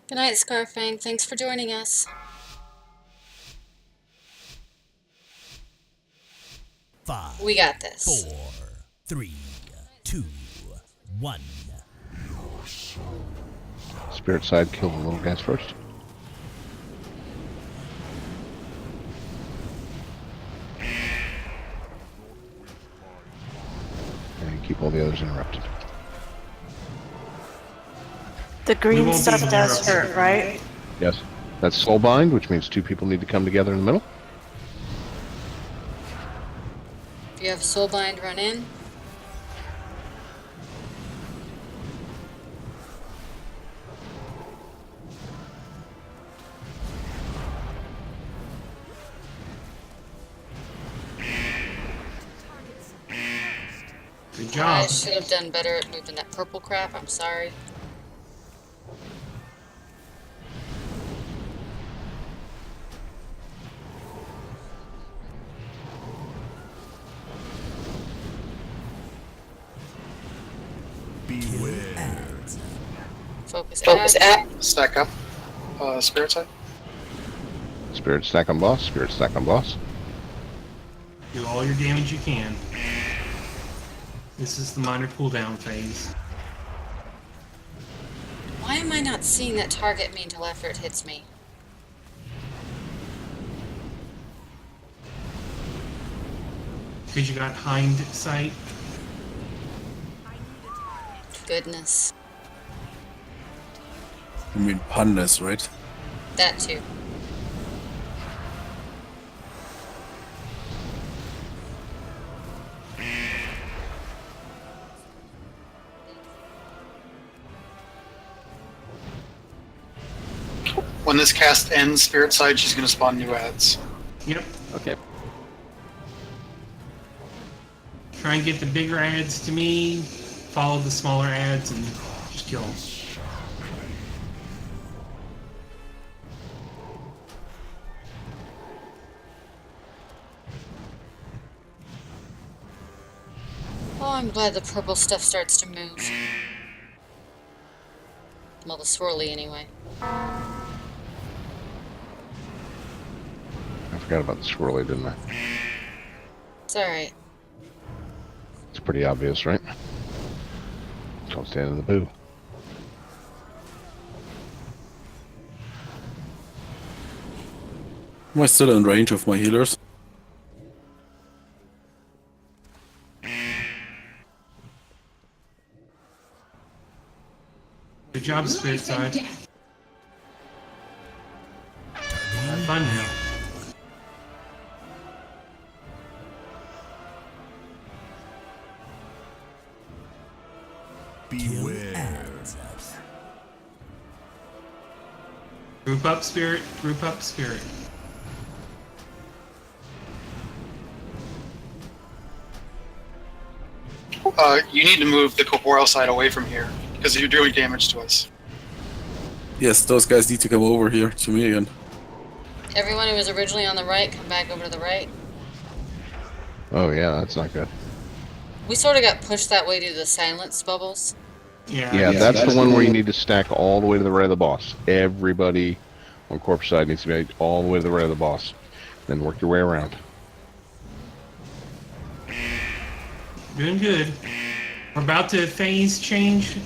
Good night, Scarfang. Thanks for joining us. 5. We got this. 4, 3, 2, 1. Spirit side, kill the little guys first. And keep all the others interrupted. The green stuff does hurt, right? Yes. That's soulbind, which means 2 people need to come together in the middle. If you have soulbind, run in. Good job. I should have done better at moving that purple crap. I'm sorry. Beware. Focus at. Stack up. Spirit side. Spirit stack on boss, spirit stack on boss. Do all your damage you can. This is the minor cooldown phase. Why am I not seeing that target me until after it hits me? Because you got hind sight. Goodness. I mean, pandas, right? That too. When this cast ends, spirit side, she's going to spawn new ads. Yep. Okay. Try and get the bigger ads to me. Follow the smaller ads and just kill them. Oh, I'm glad the purple stuff starts to move. Well, the swirly anyway. I forgot about the swirly, didn't I? It's alright. It's pretty obvious, right? Don't stand in the boo. Am I still in range of my healers? Good job, Spirit Side. Have fun now. Beware. Group up, Spirit. Group up, Spirit. You need to move the corporeal side away from here because you're doing damage to us. Yes, those guys need to come over here to me again. Everyone who was originally on the right, come back over to the right. Oh yeah, that's not good. We sort of got pushed that way due to the silence bubbles. Yeah, that's the one where you need to stack all the way to the right of the boss. Everybody on corpse side needs to be all the way to the right of the boss. Then work your way around. Doing good. We're about to phase change.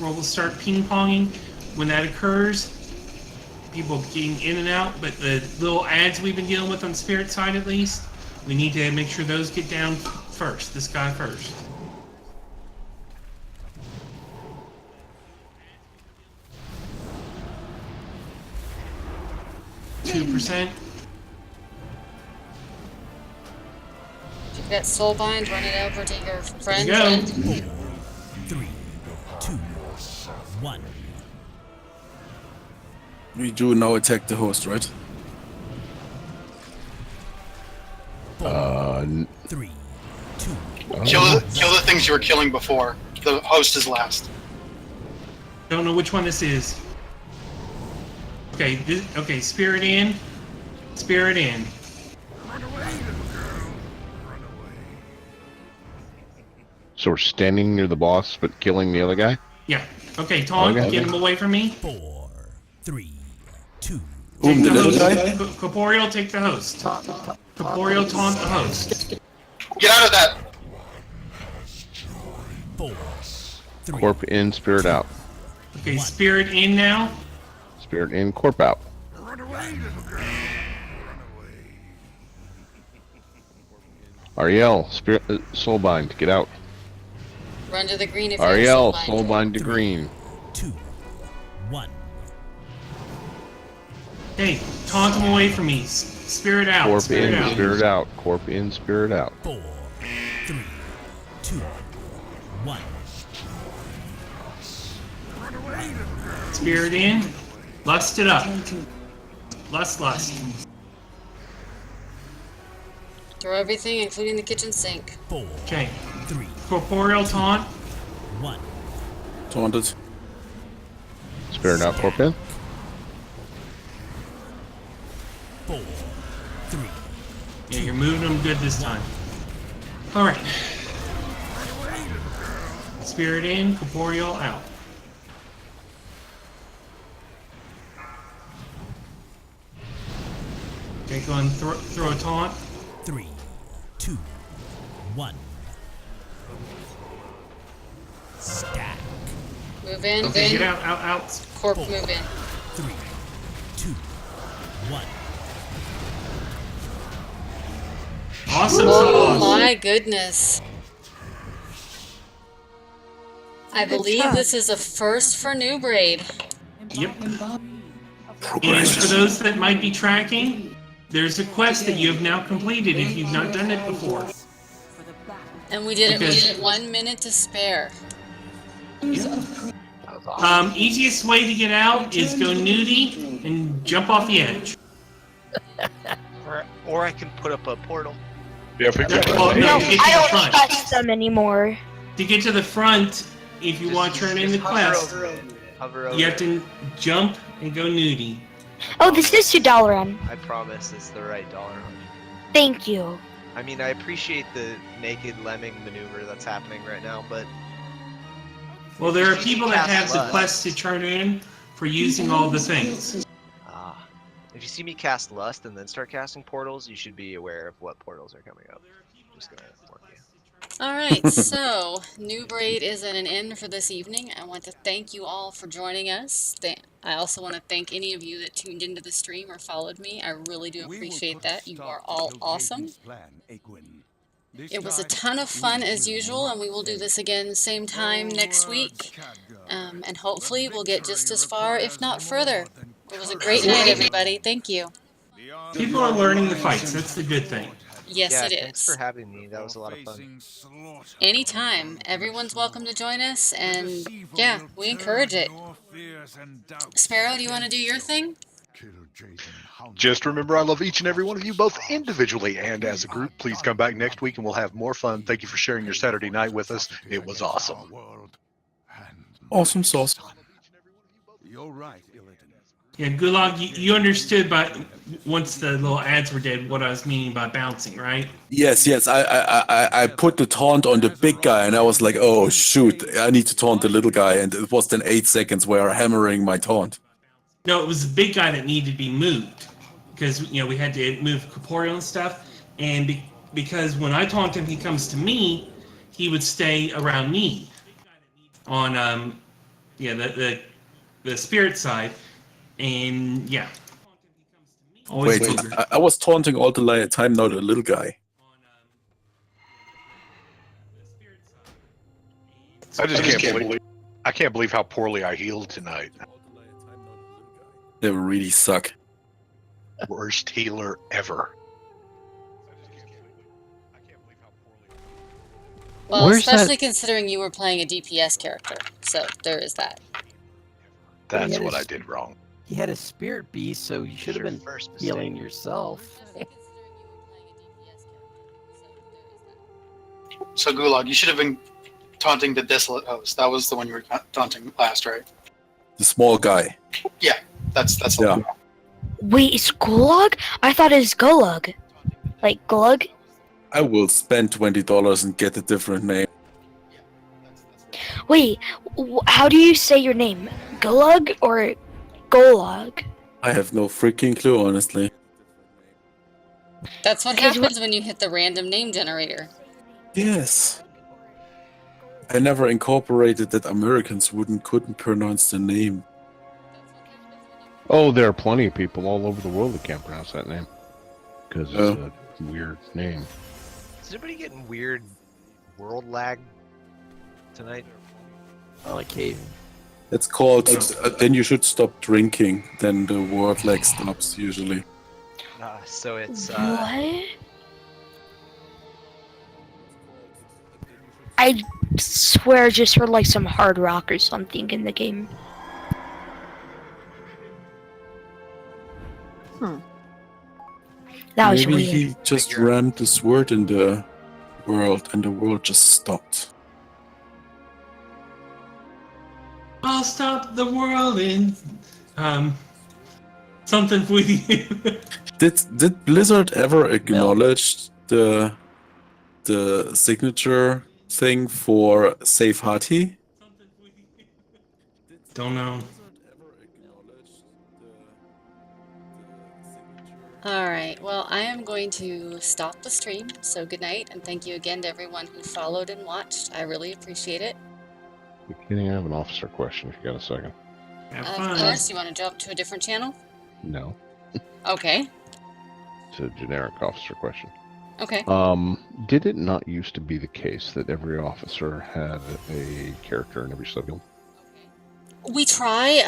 We'll start ping-ponging. When that occurs, people getting in and out, but the little ads we've been dealing with on Spirit side at least, we need to make sure those get down first. This guy first. %. If you've got Soulbind, run it over to your friend. There you go. 4, 3, 2, 1. We do now attack the host, right? 3, 2. Kill the things you were killing before. The host is last. Don't know which one this is. Okay, okay, Spirit in. Spirit in. So we're standing near the boss, but killing the other guy? Yeah. Okay, Taunt, Okay. get him away from me. 4, 3, 2. Take the the little host. guy? Corporeal, take the host. Corporeal, taunt the host. Get out of that! 4, 3. Corp in, spirit out. Okay, Spirit in now. Spirit in, corp out. Ariel, spirit, soulbind, get out. Run to the green if you're Ariel, Soulbind. soulbind to green. 2, 1. Hey, taunt him away from me. Spirit out. Corp Spirit in, out. spirit out. Corp in, spirit out. 4, 3, 2, 1. Spirit in. Lust it up. Lust. Throw everything, including the kitchen sink. 4, Okay. 3, Corporeal taunt. 1. Taunted. Spirit out, corp in. 4, 3. Yeah, you're moving them good this time. Alright. Spirit in, corporeal out. Okay, go and throw a taunt. 3, 2, 1. Stack. Move in. Okay, get out. Corp, move in. 3, 2, 1. Awesome Oh sauce. my goodness. I believe this is a first for Noob Raid. Yep. And for those that might be tracking, there's a quest that you have now completed if you've not done it before. And we did it Okay. with 1 minute to spare. Easiest way to get out is go nudie and jump off the edge. Or I can put up a portal. Yeah, if we could. Well, no, No, get to I the don't front. trust them anymore. To get to the front, if you want to turn in the quest, Hover over you have to jump and go nudie. Oh, this is $2. I promise it's the right dollar. Thank you. I mean, I appreciate the naked lemming maneuver that's happening right now, but Well, there are If you people that cast have the lust- quest to turn in for using all the things. if you see me cast Lust and then start casting portals, you should be aware of what portals are coming up. just gonna warn you. All right, so Noob Raid is at an end for this evening. I want to thank you all for joining us. I also want to thank any of you that tuned into the stream or followed me. I really do appreciate that. You are all awesome. It was a ton of fun as usual, and we will do this again same time next week. And hopefully we'll get just as far, if not further. It was a great night, everybody. Thank you. People are learning the fights. That's the good thing. Yes, Yeah, it thanks for is. having me. That was a lot of fun. Anytime. Everyone's welcome to join us, and yeah, we encourage it. Sparrow, do you want to do your thing? Just remember, I love each and every one of you, both individually and as a group. Please come back next week and we'll have more fun. Thank you for sharing your Saturday night with us. It was awesome. Awesome sauce. You're right, Illidan. Yeah, Gulag, you understood by once the little ads were dead what I was meaning by bouncing, right? Yes. I put the taunt on the big guy, and I was like, oh shoot, I need to taunt the little guy, and it was then 8 seconds where hammering my taunt. No, it was the big guy that needed to be moved because we had to move corporeal and stuff, and because when I taunt him, he comes to me, he would stay around me on the spirit side, and yeah. Always Wait, I was taunting all the time, now the little guy. I can't believe how poorly I healed tonight. They really suck. Worst healer ever. Well, Where's especially considering you were playing a DPS character, so there is that. That's what I did wrong. You had a spirit beast, so you should have been healing yourself. So Gulag, you should have been taunting the Desolate Host. That was the one you were taunting last, right? The small guy. Yeah, that's the Yeah. one. Wait, it's Gulag? I thought it was Gulag. Like Glug? I will spend $20 and get a different name. Wait, how do you say your name? Gulag or Golag? I have no freaking clue, honestly. That's what happens when you hit the random name generator. Yes. I never incorporated that Americans couldn't pronounce the name. Oh, there are plenty of people all over the world that can't pronounce that name because it's a weird name. Is anybody getting weird world lag tonight? On occasion. It's called, then you should stop drinking, then the word lag stops usually. So it's What? I swear I just heard like some hard rock or something in the game. That was Maybe weird. he just rammed this word in the world and the world just stopped. I'll stop the world in something with you. Did Blizzard ever acknowledge the signature thing for Safe Hati? Don't know. Alright, well, I am going to stop the stream, so good night, and thank you again to everyone who followed and watched. I really appreciate it. Can you have an officer question if you got a second? Of course, you want to jump to a different channel? No. Okay. It's a generic officer question. Okay. Did it not used to be the case that every officer had a character in every subguild? We try,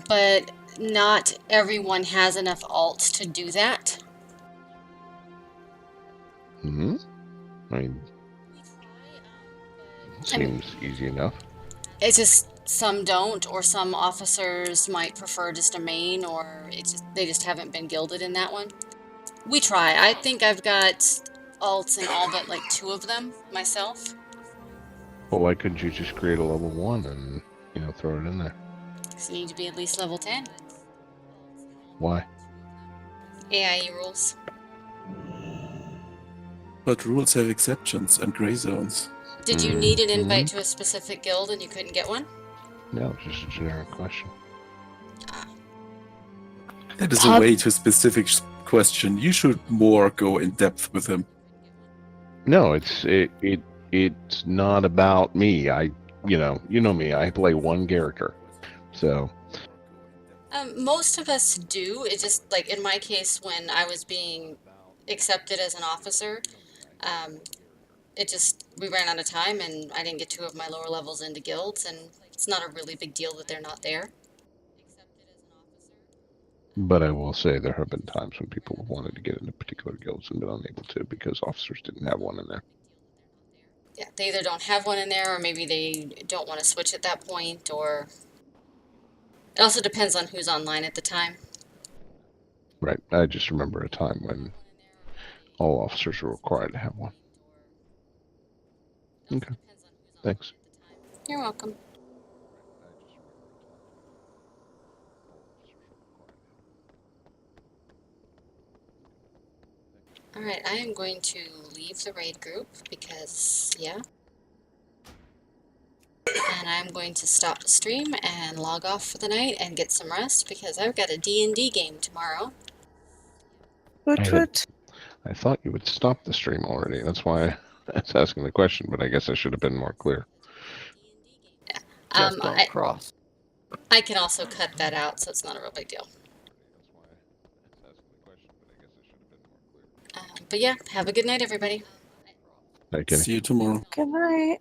but not everyone has enough alts to do that. Hmm. I mean, seems easy enough. It's just some don't, or some officers might prefer just a main, or they just haven't been gilded in that one. We try. I think I've got alts in all but like 2 of them myself. Well, why couldn't you just create a level 1 and throw it in there? So you need to be at least level 10. Why? AIE rules. But rules have exceptions and gray zones. Did you need an invite to a specific guild and you couldn't get one? No, it's just a generic question. That is a way too specific question. You should more go in depth with him. No, it's not about me. You know me. I play one character, so Most of us do. It just, like, in my case, when I was being accepted as an officer, um, we ran out of time and I didn't get two of my lower levels into guilds, and it's not a really big deal that they're not there. but I will say there have been times when people have wanted to get into particular guilds and been unable to because officers didn't have one in there. Yeah, they either don't have one in there, or maybe they don't want to switch at that point, or it also depends on who's online at the time. Right. I just remember a time when all officers were required to have one. Okay. Thanks. You're welcome. Alright, I am going to leave the raid group because, yeah. And I'm going to stop the stream and log off for the night and get some rest because I've got a D&D game tomorrow. I thought you would stop the stream already. That's why I was asking the question, but I guess I should have been more clear. Just don't cross. I can also cut that out, so it's not a real big deal. But yeah, have a good night, everybody. Hi, Kenny. See you tomorrow. Good night.